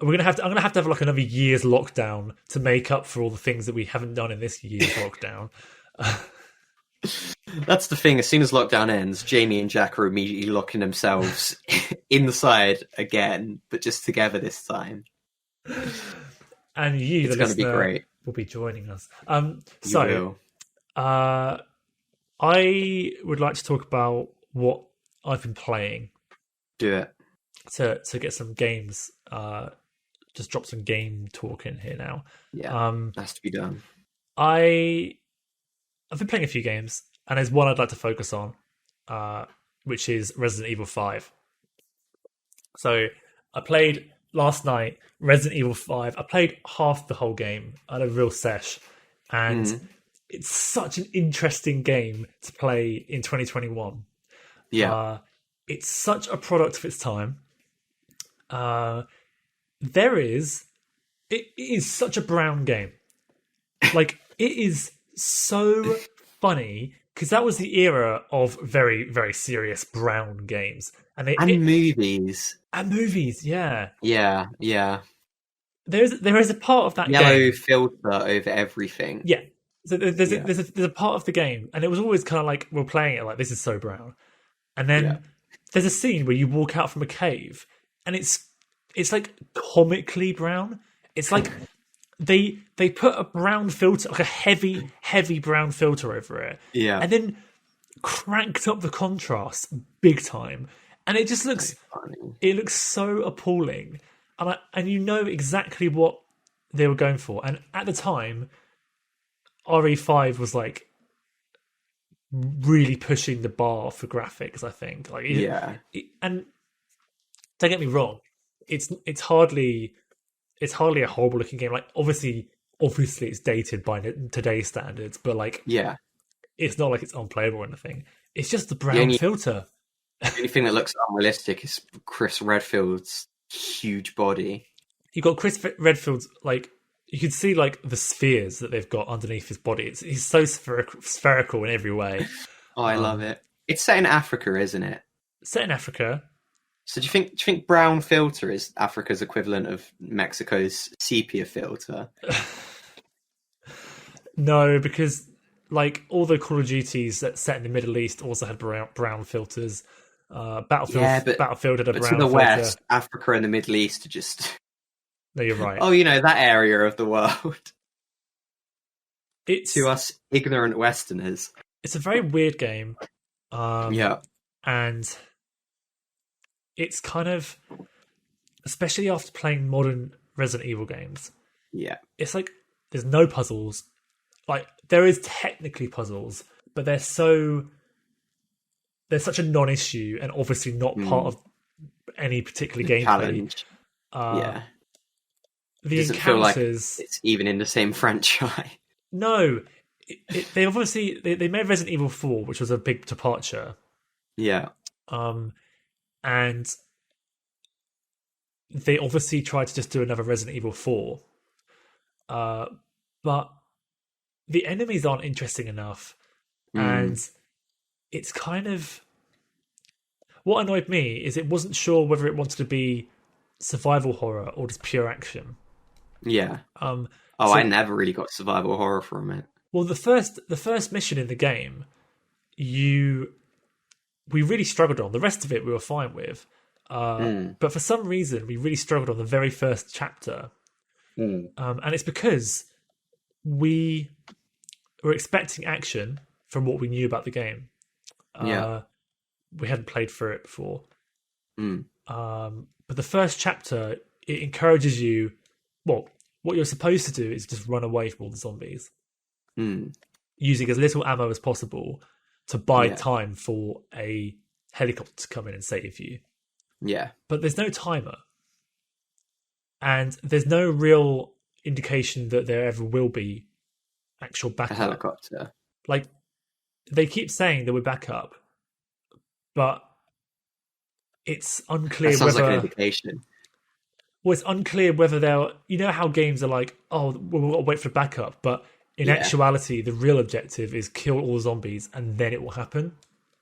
I'm gonna have to have like another year's lockdown to make up for all the things that we haven't done in this year's lockdown. That's the thing. As soon as lockdown ends, Jamie and Jack are immediately locking themselves inside again, but just together this time. And you, it's going to be great. Will be joining us. I would like to talk about what I've been playing. Do it. To get some games. Just drop some game talk in here now. Yeah, has to be done. I've been playing a few games, and there's one I'd like to focus on, which is Resident Evil 5. So I played last night Resident Evil 5. I played half the whole game. I had a real sesh, and it's such an interesting game to play in 2021. Yeah. It's such a product of its time. It is such a brown game. Like, it is so funny because that was the era of very, very serious brown games, movies, yeah. There is a part of that yellow game, filter over everything. Yeah, so there's a part of the game, and it was always kind of like we're playing it like this is so brown, and then there's a scene where you walk out from a cave, and it's like comically brown. It's like they put a brown filter, like a heavy brown filter over it, and then cranked up the contrast big time, and it just looks so appalling, and you know exactly what they were going for. And at the time, RE5 was like really pushing the bar for graphics, I think. And don't get me wrong, it's hardly a horrible looking game. Like obviously it's dated by today's standards, but like it's not like it's unplayable or anything. It's just the brown filter. The only thing that looks unrealistic is Chris Redfield's huge body. You got Chris Redfield's, like, you can see like the spheres that they've got underneath his body. He's so spherical in every way. Oh, I love it. It's set in Africa, isn't it? Set in Africa. So do you think brown filter is Africa's equivalent of Mexico's sepia filter? No, because like all the Call of Duties that set in the Middle East also had brown filters. Battlefield had a brown filter. To the west, Africa and the Middle East are just... No, you're right. Oh, that area of the world. It's to us ignorant Westerners. It's a very weird game. And it's kind of, especially after playing modern Resident Evil games. Yeah. It's like there's no puzzles. Like there is technically puzzles, but they're such a non-issue and obviously not part of any particular gameplay. Challenge. The encounters feel like it's even in the same franchise. No, they obviously they made Resident Evil 4, which was a big departure. Yeah. And they obviously tried to just do another Resident Evil 4. But the enemies aren't interesting enough, and it's kind of what annoyed me is it wasn't sure whether it wanted to be survival horror or just pure action. Yeah. So, I never really got survival horror from it. Well, the first mission in the game, we really struggled on. The rest of it we were fine with, but for some reason we really struggled on the very first chapter, and it's because we were expecting action from what we knew about the game. We hadn't played through it before, but the first chapter it encourages you. Well, what you're supposed to do is just run away from all the zombies, using as little ammo as possible to buy time for a helicopter to come in and save you. Yeah. But there's no timer. And there's no real indication that there ever will be actual backup. A helicopter. Like, they keep saying there will be backup, but it's unclear that sounds whether... like an indication. Well, it's unclear whether they'll... You know how games are like, oh, we've got to wait for backup, but in actuality, the real objective is kill all the zombies and then it will happen.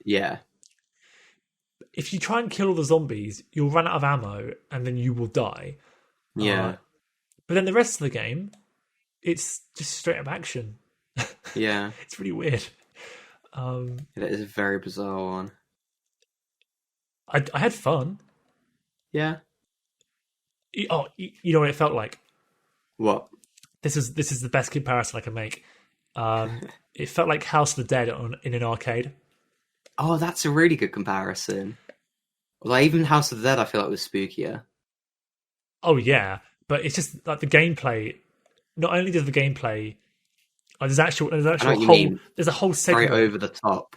Yeah. If you try and kill all the zombies, you'll run out of ammo and then you will die. Yeah. But then the rest of the game, it's just straight up action. Yeah. It's really weird. It is a very bizarre one. I had fun. Yeah. You know what it felt like? What? This is the best comparison I can make. It felt like House of the Dead in an arcade. Oh, that's a really good comparison. Like, even House of the Dead, I feel like was spookier. Oh yeah, but it's just like the gameplay. Not only does the gameplay, there's a whole segment very over the top.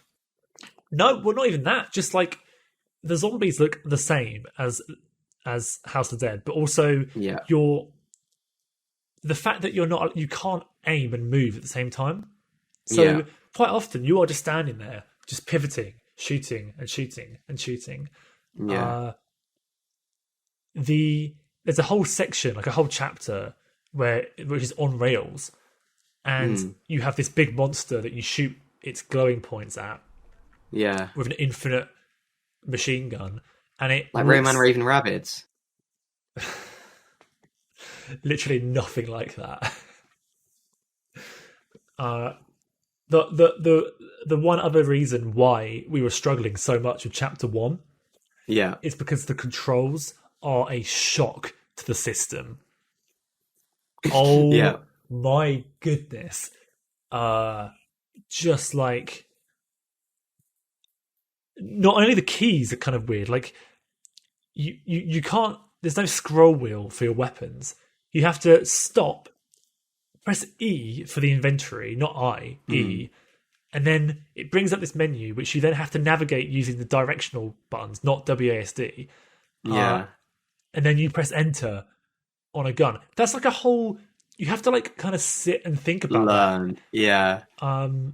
No, well, not even that. Just like the zombies look the same as House of the Dead, but also the fact that you can't aim and move at the same time. So quite often you are just standing there, just pivoting, shooting and shooting and shooting. Yeah. There's a whole section, like a whole chapter, which is on rails, and you have this big monster that you shoot its glowing points at. Yeah. With an infinite machine gun, and it like Rayman Raven Rabbids. Literally nothing like that. The one other reason why we were struggling so much with Chapter 1 is because the controls are a shock to the system. Oh my goodness. Just like, not only the keys are kind of weird, like you can't, there's no scroll wheel for your weapons. You have to stop, press E for the inventory, not E, and then it brings up this menu which you then have to navigate using the directional buttons, not WASD. Yeah. And then you press enter on a gun. That's like a whole, you have to like kind of sit and think about that. Yeah. You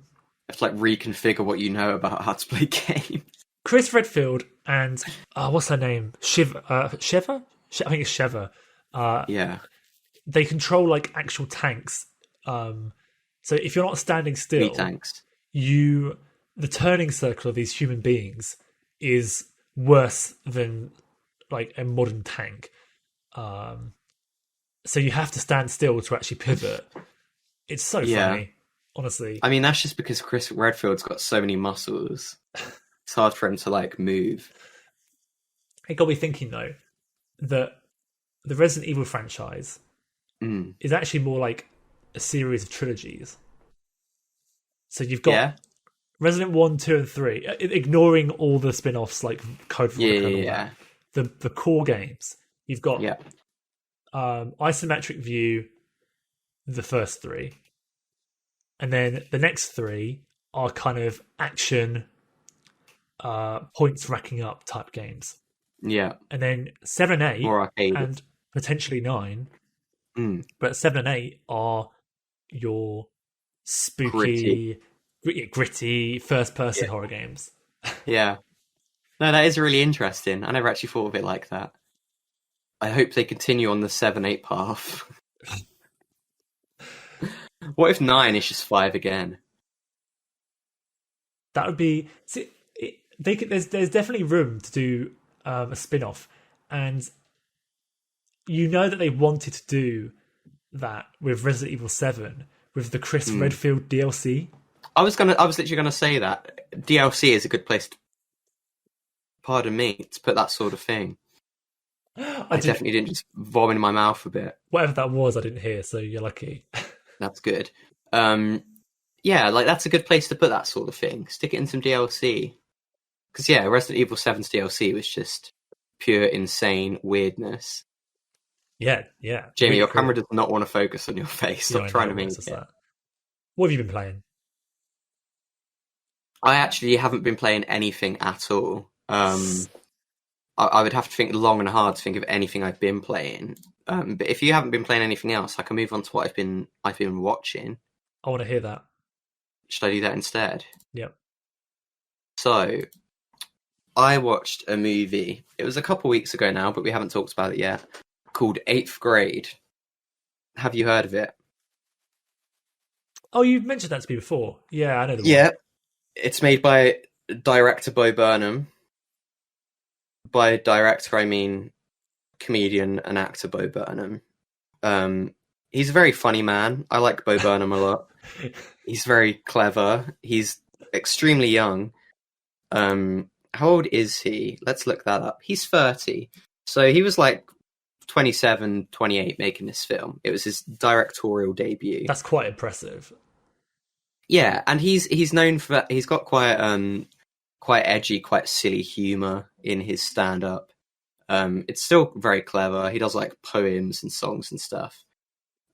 have to like reconfigure what you know about how to play games. Chris Redfield and what's her name? Shiva? I think it's Shiva. They control like actual tanks. So if you're not standing still, tanks. The turning circle of these human beings is worse than like a modern tank. So you have to stand still to actually pivot. It's so funny, honestly. I mean, that's just because Chris Redfield's got so many muscles. It's hard for him to like move. It got me thinking though that the Resident Evil franchise is actually more like a series of trilogies. So you've got Resident 1, 2, and 3, ignoring all the spin-offs like Code Veronica and the core games. You've got isometric view, the first 3, and then the next 3 are kind of action, points racking up type games. Yeah, and then 7 and 8, more arcade, and potentially 9. But 7 and 8 are your spooky, gritty first-person horror games. Yeah. No, that is really interesting. I never actually thought of it like that. I hope they continue on the 7-8 path. What if 9 is just 5 again? That would be. See, there's definitely room to do a spin-off, and you know that they wanted to do that with Resident Evil 7 with the Chris Redfield DLC. I was literally gonna say that DLC is a good place to, pardon me, to put that sort of thing. I definitely didn't just vomit in my mouth a bit. Whatever that was, I didn't hear, so you're lucky. That's good. Yeah, like that's a good place to put that sort of thing. Stick it in some DLC. Because yeah, Resident Evil 7's DLC was just pure insane weirdness. Yeah. Jamie, really your camera does not want to focus on your face. Stop trying to make it. That. What have you been playing? I actually haven't been playing anything at all. I would have to think long and hard to think of anything I've been playing. But if you haven't been playing anything else, I can move on to what I've been watching. I want to hear that. Should I do that instead? Yep. So, I watched a movie. It was a couple weeks ago now, but we haven't talked about it yet. Called 8th Grade. Have you heard of it? Oh, you've mentioned that to me before. Yeah, I know the one. Yeah. It's made by director Bo Burnham. By director, I mean comedian and actor Bo Burnham. He's a very funny man. I like Bo Burnham a lot. He's very clever. He's extremely young. How old is he? Let's look that up. He's 30. So he was like 27, 28 making this film. It was his directorial debut. That's quite impressive. Yeah, and he's known for that. He's got quite edgy, quite silly humor in his stand-up. It's still very clever. He does like poems and songs and stuff.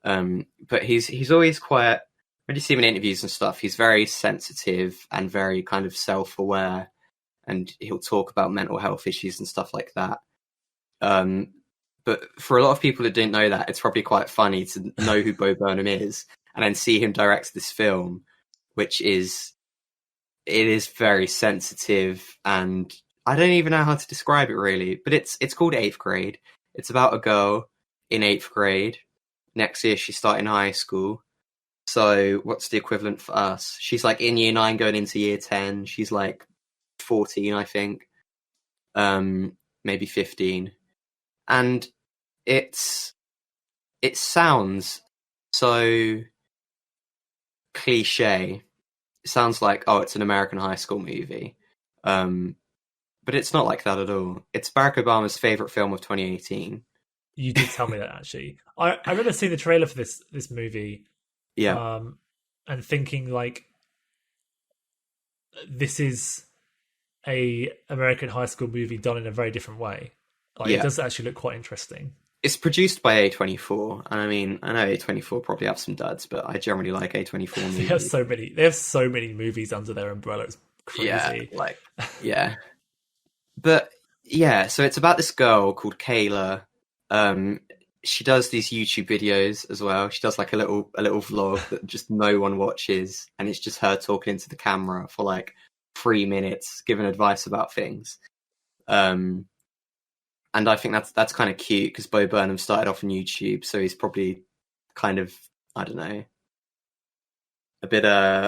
But he's always quite, when you see him in interviews and stuff, he's very sensitive and very kind of self-aware, and he'll talk about mental health issues and stuff like that. But for a lot of people that didn't know that, it's probably quite funny to know who Bo Burnham is and then see him direct this film, which is very sensitive, and I don't even know how to describe it really, but it's called 8th Grade. It's about a girl in 8th grade. Next year she's starting high school. So what's the equivalent for us? She's like in year 9 going into year 10. She's like 14, I think. Maybe 15. And it sounds so cliche. It sounds like, oh, it's an American high school movie. But it's not like that at all. It's Barack Obama's favorite film of 2018. You did tell me that, actually. I remember seeing the trailer for this movie. Yeah. And thinking, like, this is a American high school movie done in a very different way. Like, It does actually look quite interesting. It's produced by A24, and I mean, I know A24 probably have some duds, but I generally like A24 movies. They have so many movies under their umbrella. It's crazy. Yeah. But yeah, so it's about this girl called Kayla. She does these YouTube videos as well. She does like a little vlog that just no one watches, and it's just her talking into the camera for like 3 minutes, giving advice about things. And I think that's kind of cute because Bo Burnham started off on YouTube, so he's probably kind of, I don't know, a bit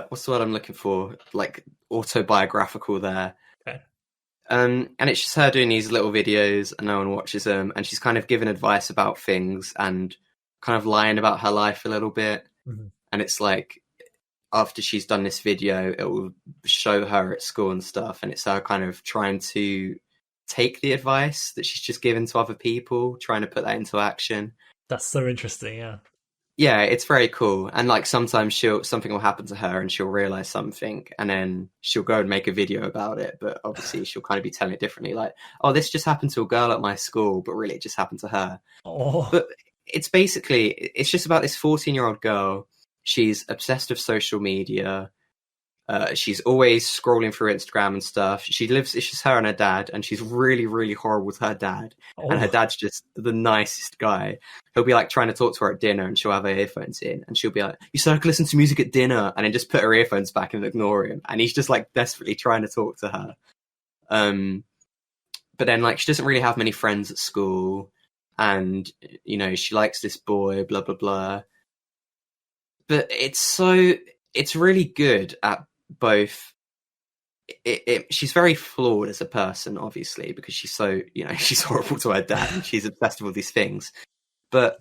what's the word I'm looking for? Like autobiographical there. Okay. And it's just her doing these little videos and no one watches them, and she's kind of giving advice about things and kind of lying about her life a little bit. Mm-hmm. And it's like, after she's done this video, it will show her at school and stuff, and it's her kind of trying to take the advice that she's just given to other people, trying to put that into action. That's so interesting. Yeah, it's very cool. And like sometimes something will happen to her and she'll realize something, and then she'll go and make a video about it, but obviously she'll kind of be telling it differently, like, oh, this just happened to a girl at my school, but really it just happened to her. But it's just about this 14-year-old girl. She's obsessed with social media. She's always scrolling through Instagram and stuff. It's just her and her dad, and she's really, really horrible with her dad. And her dad's just the nicest guy. He'll be like trying to talk to her at dinner, and she'll have her earphones in, and she'll be like, you said I could listen to music at dinner, and then just put her earphones back and ignore him. And he's just like desperately trying to talk to her. But then like she doesn't really have many friends at school, and you know, she likes this boy, blah, blah, blah. But it's really good at both she's very flawed as a person, obviously, because she's so, she's horrible to her dad and she's obsessed with all these things. But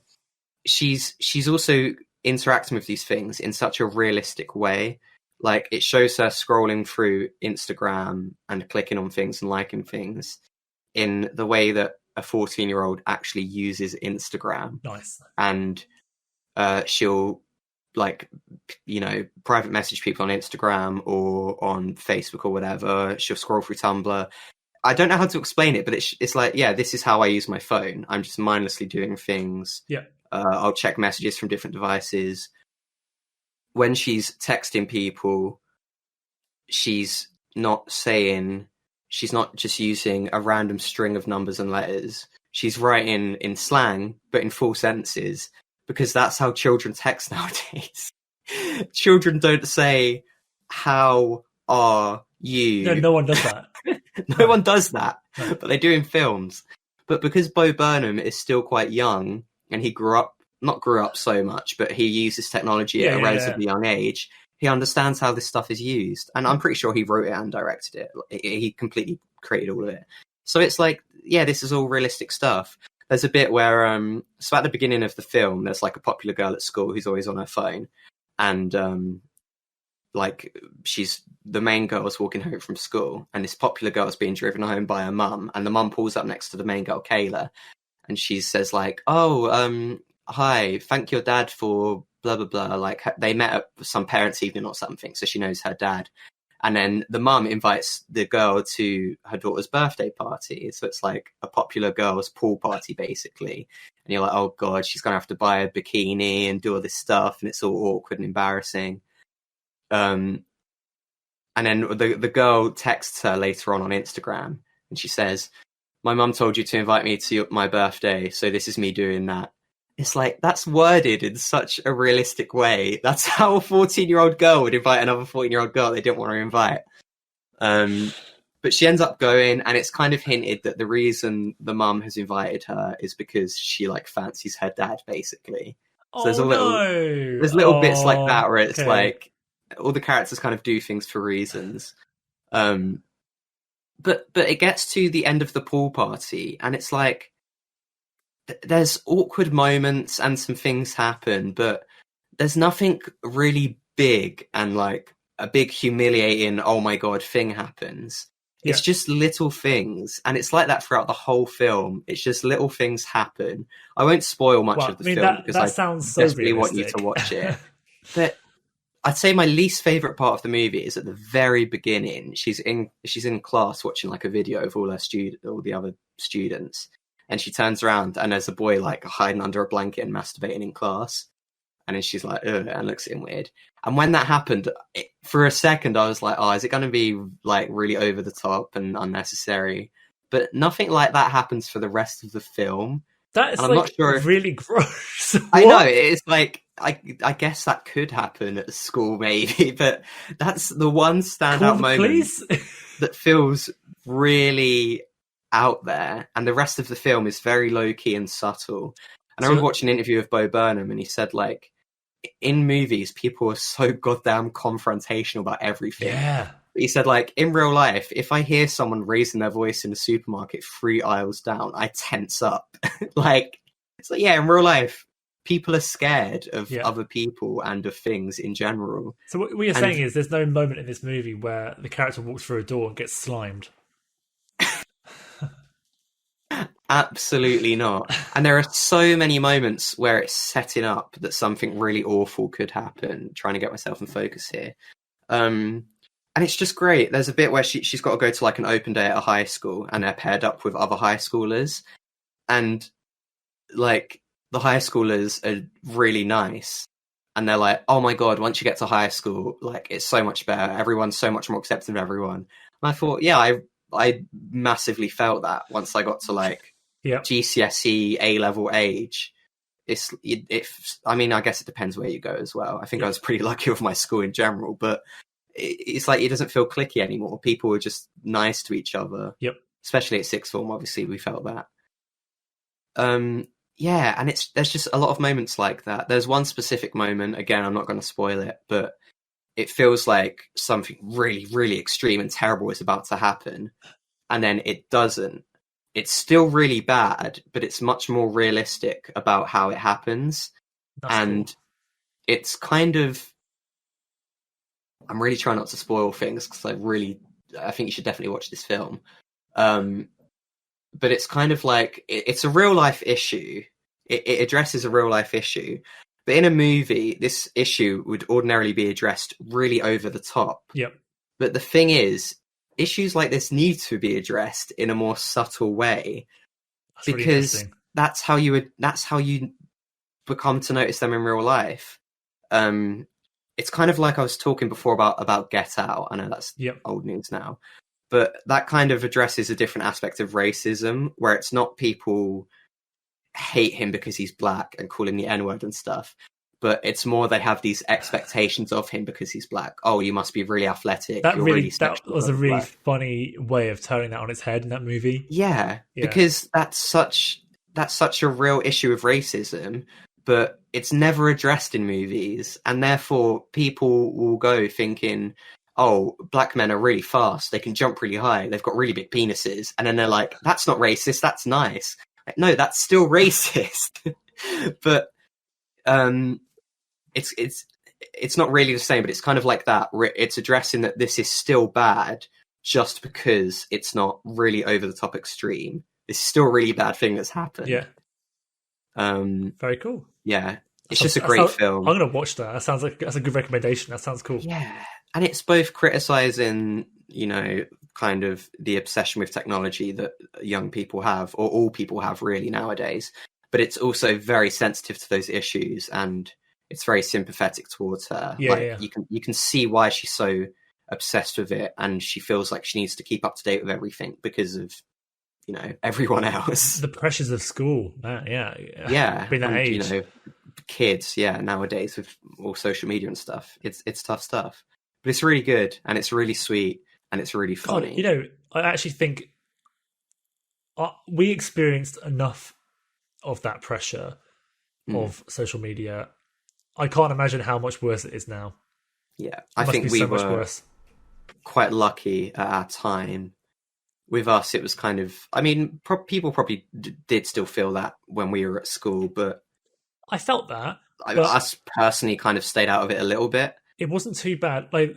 she's also interacting with these things in such a realistic way. Like, it shows her scrolling through Instagram and clicking on things and liking things in the way that a 14-year-old actually uses Instagram. Nice. And she'll, like, private message people on Instagram or on Facebook or whatever. She'll scroll through Tumblr. I don't know how to explain it, but it's like, yeah, this is how I use my phone. I'm just mindlessly doing things. Yeah. I'll check messages from different devices. When she's texting people, she's not just using a random string of numbers and letters. She's writing in slang, but in full sentences, because that's how children text nowadays. Children don't say, "How are you?" No one does that. No one does that, but they do in films. But because Bo Burnham is still quite young, and he not grew up so much, but he uses technology at a relatively young age, he understands how this stuff is used. And I'm pretty sure he wrote it and directed it. He completely created all of it. So it's like, yeah, this is all realistic stuff. There's a bit where, so at the beginning of the film, there's like a popular girl at school who's always on her phone. And like, the main girl is walking home from school, and this popular girl is being driven home by her mum, and the mum pulls up next to the main girl, Kayla, and she says like, "Oh, hi, thank your dad for blah blah blah." Like, they met at some parents' evening or something, so she knows her dad. And then the mum invites the girl to her daughter's birthday party, so it's like a popular girl's pool party basically. And you're like, oh god, she's gonna have to buy a bikini and do all this stuff, and it's all awkward and embarrassing. And then the girl texts her later on Instagram, and she says, "My mum told you to invite me to my birthday, so this is me doing that." It's like, that's worded in such a realistic way. That's how a 14-year-old girl would invite another 14-year-old girl they didn't want to invite. But she ends up going, and it's kind of hinted that the reason the mum has invited her is because she, like, fancies her dad, basically. So there's little bits like that where it's like, all the characters kind of do things for reasons. But it gets to the end of the pool party, and it's like, there's awkward moments and some things happen, but there's nothing really big and like a big humiliating, oh my god, thing happens. Yeah. It's just little things, and it's like that throughout the whole film. It's just little things happen. I won't spoil much of the film because I sounds so desperately want you to watch it. But I'd say my least favourite part of the movie is at the very beginning. She's in class watching like a video of all the other students. And she turns around, and there's a boy like hiding under a blanket and masturbating in class. And then she's like, ugh, and looks at him weird. And when that happened, for a second, I was like, oh, is it going to be like really over the top and unnecessary? But nothing like that happens for the rest of the film. That is like, not sure really gross. I know, it's like, I guess that could happen at school maybe, but that's the one standout moment that feels really out there, and the rest of the film is very low-key and subtle. And I remember watching an interview of Bo Burnham, and he said, like, in movies, people are so goddamn confrontational about everything. Yeah. He said, like, in real life, if I hear someone raising their voice in the supermarket 3 aisles down, I tense up. Like, it's like, yeah, in real life, people are scared of other people and of things in general. So what you're saying is there's no moment in this movie where the character walks through a door and gets slimed. Absolutely not. And there are so many moments where it's setting up that something really awful could happen. Trying to get myself in focus here. And it's just great. There's a bit where she's got to go to like an open day at a high school, and they're paired up with other high schoolers. And like, the high schoolers are really nice. And they're like, oh my god, once you get to high school, like, it's so much better. Everyone's so much more accepting of everyone. And I thought, yeah, I massively felt that once I got to like GCSE A-level age. I mean, I guess it depends where you go as well. I think I was pretty lucky with my school in general, but it's like, it doesn't feel cliquey anymore. People are just nice to each other. Yep. Especially at sixth form, obviously, we felt that. Yeah, and there's just a lot of moments like that. There's one specific moment, again, I'm not going to spoil it, but it feels like something really, really extreme and terrible is about to happen, and then it doesn't. It's still really bad, but it's much more realistic about how it happens. That's and cool. It's kind of, I'm really trying not to spoil things because I think you should definitely watch this film. But it's kind of like, it's a real life issue. It addresses a real life issue. But in a movie, this issue would ordinarily be addressed really over the top. Yep. But the thing is, issues like this need to be addressed in a more subtle way. That's because really that's how you become to notice them in real life. It's kind of like I was talking before about Get Out. I know that's old news now. But that kind of addresses a different aspect of racism, where it's not people hate him because he's black and call him the N-word and stuff, but it's more they have these expectations of him because he's black. Oh, you must be really athletic. That was a really funny way of turning that on its head in that movie. Yeah, because that's such a real issue of racism, but it's never addressed in movies, and therefore people will go thinking, oh, black men are really fast, they can jump really high, they've got really big penises, and then they're like, that's not racist, that's nice. Like, no, that's still racist. But it's not really the same, but it's kind of like that. It's addressing that this is still bad just because it's not really over the top extreme. It's still a really bad thing that's happened. Yeah. Very cool. Yeah. It's just a great film. I'm going to watch that. That sounds like that's a good recommendation. That sounds cool. Yeah. And it's both criticizing, kind of the obsession with technology that young people have, or all people have really nowadays. But it's also very sensitive to those issues, and it's very sympathetic towards her. You can see why she's so obsessed with it, and she feels like she needs to keep up to date with everything because of, everyone else. The pressures of school, yeah. Being that and, age. Kids, nowadays with all social media and stuff, it's tough stuff. But it's really good, and it's really sweet, and it's really funny. God, I actually think we experienced enough of that pressure of social media. I can't imagine how much worse it is now. Yeah, I think we were quite lucky at our time. With us, it was kind of, people probably did still feel that when we were at school, but I felt that. Us personally kind of stayed out of it a little bit. It wasn't too bad. Like,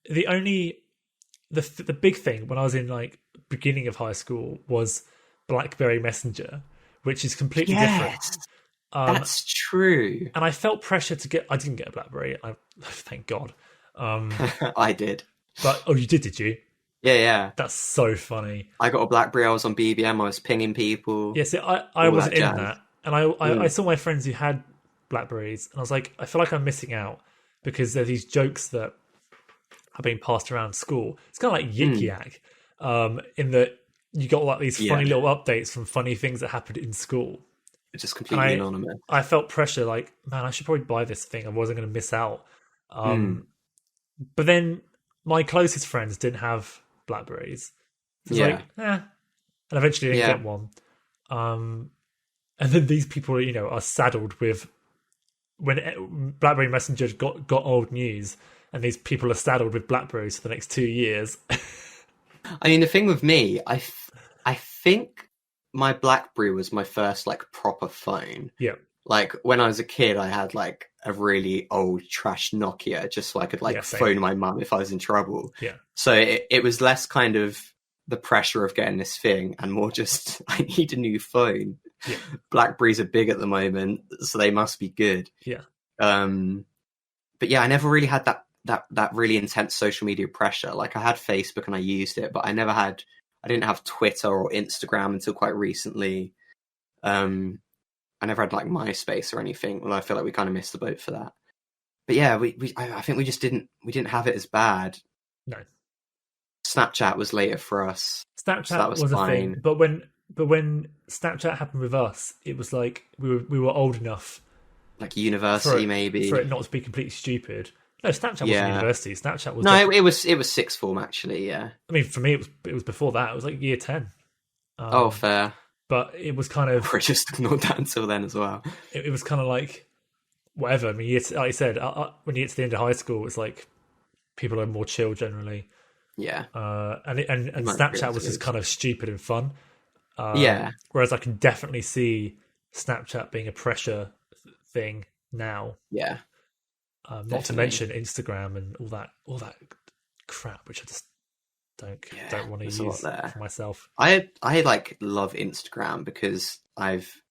the big thing when I was in like beginning of high school was BlackBerry Messenger, which is completely different. That's true. And I felt pressure to get. I didn't get a BlackBerry. Thank God. I did. But you did you? Yeah. That's so funny. I got a BlackBerry. I was on BBM. I was pinging people. Yeah, see, I wasn't in that, and I saw my friends who had BlackBerries, and I was like, I feel like I'm missing out because there are these jokes that are being passed around school. It's kind of like Yik Yak, in that you got like these funny little updates from funny things that happened in school. It's just completely anonymous. I felt pressure, like, man, I should probably buy this thing. I wasn't going to miss out. But then my closest friends didn't have BlackBerries. So it's like, and eventually I didn't get one. And then these people, are saddled with when BlackBerry Messenger got old news, and these people are saddled with BlackBerries for the next 2 years. The thing with me, I think my BlackBerry was my first like proper phone. Yeah. Like when I was a kid, I had like a really old trash Nokia just so I could phone my mum if I was in trouble. Yeah. So it was less kind of the pressure of getting this thing and more just I need a new phone. Yeah. BlackBerries are big at the moment, so they must be good. Yeah. But yeah, I never really had that really intense social media pressure. Like I had Facebook and I used it, but I didn't have Twitter or Instagram until quite recently. I never had like MySpace or anything. Well, I feel like we kind of missed the boat for that. But yeah, I think we didn't have it as bad. No. Snapchat was later for us. Snapchat so that was fine. A thing, but when Snapchat happened with us, it was like we were old enough, like university maybe, for it not to be completely stupid. No, Snapchat wasn't university. Snapchat was it was sixth form actually. Yeah, for me it was before that. It was like year 10. Fair. But it was kind of I just ignored that until then as well. It was kind of like whatever. Like I said, when you get to the end of high school, it's like people are more chill generally. Yeah. And Snapchat was just kind of stupid and fun. Yeah. Whereas I can definitely see Snapchat being a pressure thing now. Yeah. Not to mention Instagram and all that crap, which I just don't want to use for myself. I like love Instagram because I've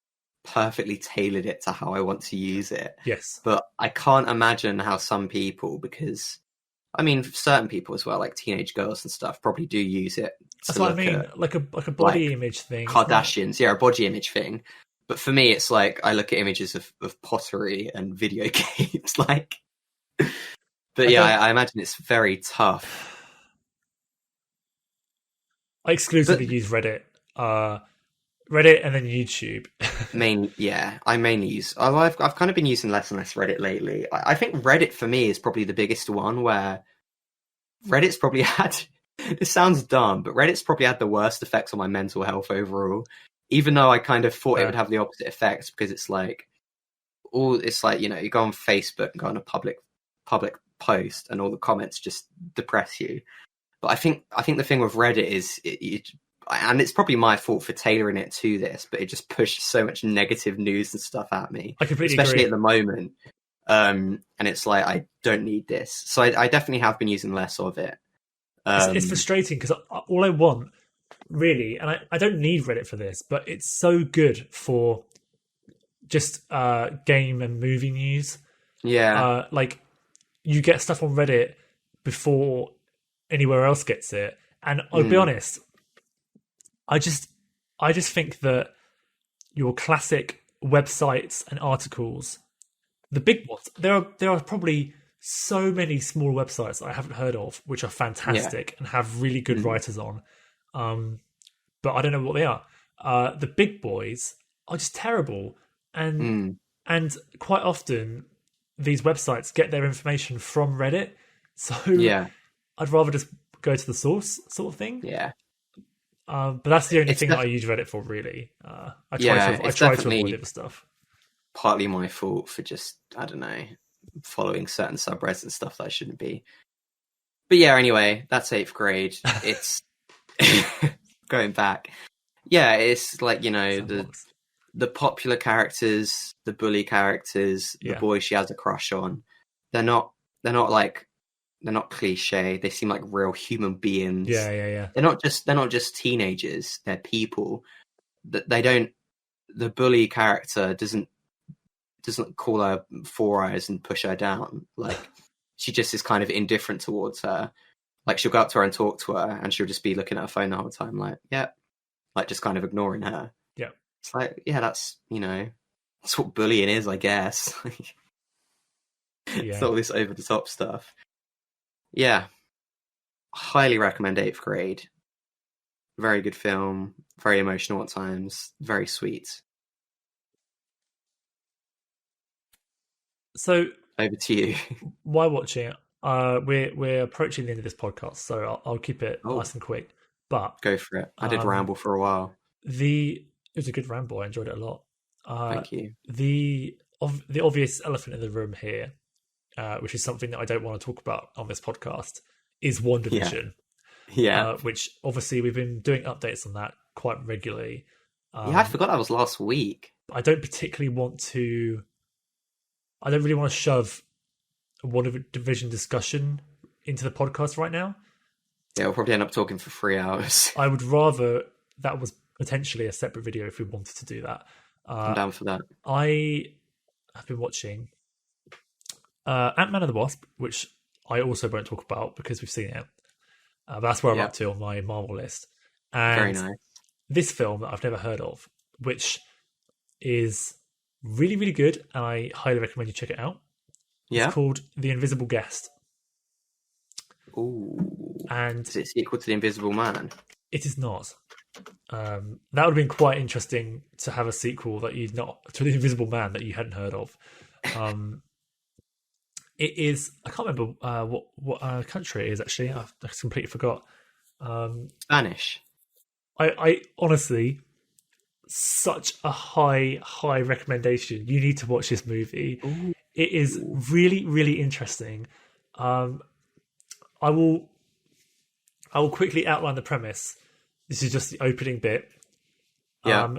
perfectly tailored it to how I want to use it. Yes. But I can't imagine how some people, because I mean certain people as well, like teenage girls and stuff, probably do use it. That's what I mean, like a body image thing. Kardashians, a body image thing. But for me, it's like I look at images of pottery and video games, like. But I imagine it's very tough. I exclusively use Reddit, Reddit, and then YouTube. I mainly use. I've kind of been using less and less Reddit lately. I think Reddit for me is probably the biggest one, where Reddit's probably had. This sounds dumb, but Reddit's probably had the worst effects on my mental health overall. Even though I kind of thought it would have the opposite effects, because it's like you go on Facebook and go on a public post, and all the comments just depress you. But I think the thing with Reddit is, and it's probably my fault for tailoring it to this, but it just pushed so much negative news and stuff at me. I completely especially agree. At the moment. And it's like, I don't need this. So I definitely have been using less of it. It's frustrating because all I want, really, and I don't need Reddit for this, but it's so good for just game and movie news. Yeah. Like, you get stuff on Reddit before anywhere else gets it. And I'll be honest, I just think that your classic websites and articles, the big ones, there are probably so many small websites that I haven't heard of, which are fantastic and have really good writers on. But I don't know what they are. The big boys are just terrible. And quite often these websites get their information from Reddit. So I'd rather just go to the source sort of thing. Yeah. But that's the only thing that I use Reddit for, really. I try to avoid other stuff. Partly my fault for just, I don't know, following certain subreddits and stuff that I shouldn't be. But yeah, anyway, that's 8th grade. It's going back. Yeah, it's like, Sandbox. the popular characters, the bully characters, the boy she has a crush on. They're not cliche. They seem like real human beings. Yeah. They're not just teenagers. They're people. The bully character doesn't call her four eyes and push her down. Like, she just is kind of indifferent towards her. Like, she'll go up to her and talk to her, and she'll just be looking at her phone the whole time, like, yeah, like just kind of ignoring her. Yeah, it's like, yeah, that's that's what bullying is, I guess. It's all this over the top stuff. Yeah, highly recommend 8th grade. Very good film, very emotional at times, very sweet. So over to you. While watching it, we're approaching the end of this podcast, so I'll keep it nice and quick. But go for it. I did ramble for a while. It was a good ramble. I enjoyed it a lot. Thank you. The obvious elephant in the room here, which is something that I don't want to talk about on this podcast, is WandaVision. Yeah. Which obviously we've been doing updates on that quite regularly. I forgot that was last week. I don't particularly want to. I don't really want to shove a WandaVision discussion into the podcast right now. Yeah, we'll probably end up talking for 3 hours. I would rather that was potentially a separate video if we wanted to do that. I'm down for that. I have been watching Ant-Man and the Wasp, which I also won't talk about because we've seen it. But that's where I'm up to on my Marvel list. And very nice. This film that I've never heard of, which is really, really good, and I highly recommend you check it out. Yeah. It's called The Invisible Guest. Ooh. And is it sequel to The Invisible Man? It is not. That would have been quite interesting to have a sequel that you'd not to The Invisible Man that you hadn't heard of. It is. I can't remember what country it is actually. I completely forgot. Spanish. I honestly, such a high recommendation. You need to watch this movie. Ooh. It is really, really interesting. I will quickly outline the premise. This is just the opening bit. Yeah.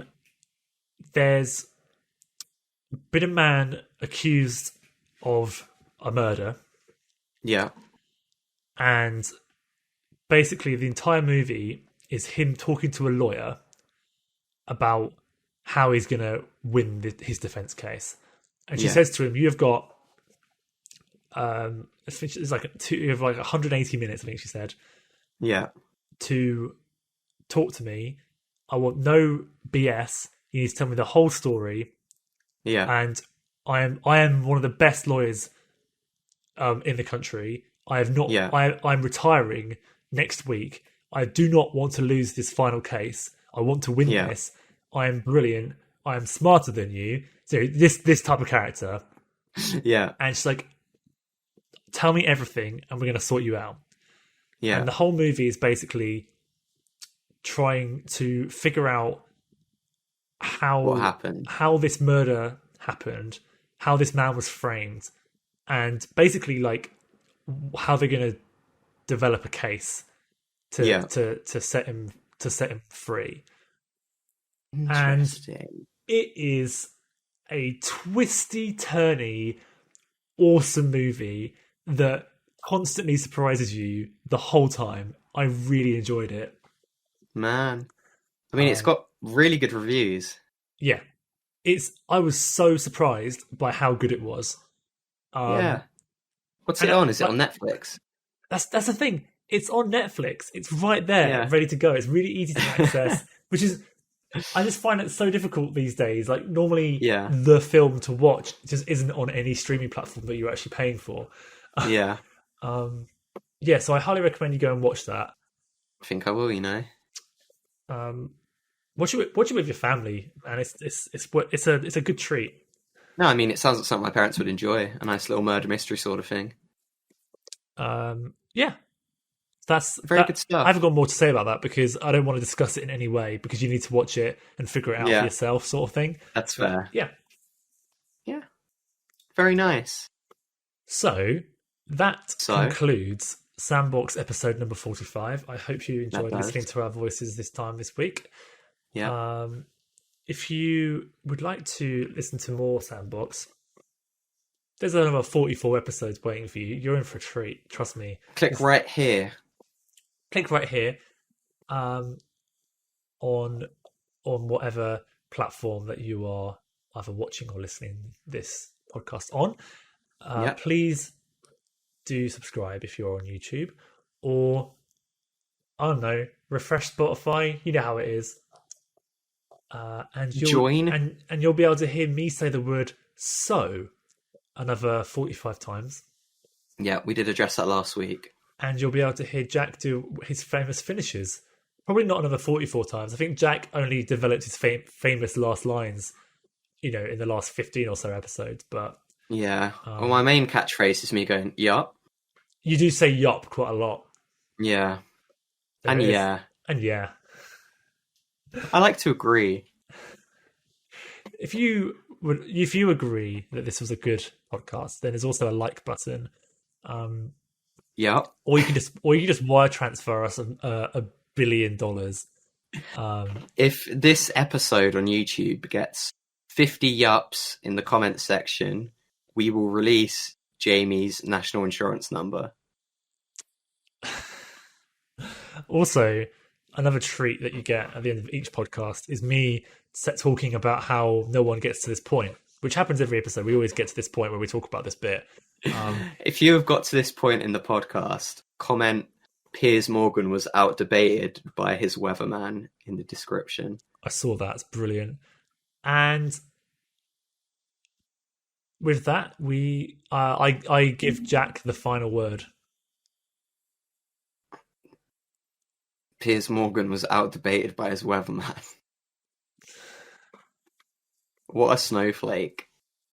There's been a man accused of a murder. Yeah. And basically the entire movie is him talking to a lawyer about how he's going to win his defense case. And she says to him, "You have got it's like you have like 180 minutes, I think she said. Yeah. To talk to me. I want no BS. You need to tell me the whole story. Yeah. And I am one of the best lawyers in the country. I have not. Yeah. I'm retiring next week. I do not want to lose this final case. I want to win this. I am brilliant. I am smarter than you." So this type of character. Yeah. And she's like, "Tell me everything, and we're going to sort you out." Yeah. And the whole movie is basically trying to figure out what happened, how this murder happened, how this man was framed, and basically like how they're going to develop a case to set him free. Interesting. And it is a twisty, turny, awesome movie that constantly surprises you the whole time. I really enjoyed it. Man. I mean, it's got really good reviews. Yeah. I was so surprised by how good it was. Yeah. What's it on? Is it on Netflix? That's the thing. It's on Netflix. It's right there, ready to go. It's really easy to access, which is, I just find it so difficult these days. Like normally the film to watch just isn't on any streaming platform that you're actually paying for. Yeah. So I highly recommend you go and watch that. I think I will, you know. Watch it with your family, and it's a good treat. No, I mean, it sounds like something my parents would enjoy. A nice little murder mystery sort of thing. That's very good stuff. I haven't got more to say about that because I don't want to discuss it in any way because you need to watch it and figure it out for yourself, sort of thing. That's fair. Yeah. Very nice. So that concludes Sandbox episode number 45. I hope you enjoyed listening to our voices this week. Yeah. If you would like to listen to more Sandbox, there's another 44 episodes waiting for you. You're in for a treat. Trust me. Click right here. On whatever platform that you are either watching or listening this podcast on. Please do subscribe if you're on YouTube, or I don't know, refresh Spotify. You know how it is. And join, and you'll be able to hear me say the word "so" another 45 times. Yeah, we did address that last week. And you'll be able to hear Jack do his famous finishes. Probably not another 44 times. I think Jack only developed his famous last lines, in the last 15 or so episodes. But yeah, well, my main catchphrase is me going "yup." You do say "yup" quite a lot. Yeah, and yeah. I like to agree. If you agree that this was a good podcast, then there's also a like button. Yeah. Or you can just wire transfer us $1 billion. If this episode on YouTube gets 50 yups in the comment section, we will release Jamie's national insurance number. Also, another treat that you get at the end of each podcast is me talking about how no one gets to this point, which happens every episode. We always get to this point where we talk about this bit. If you have got to this point in the podcast, comment Piers Morgan was out-debated by his weatherman in the description. I saw that. It's brilliant. And with that, I give Jack the final word. Piers Morgan was out-debated by his weatherman. What a snowflake.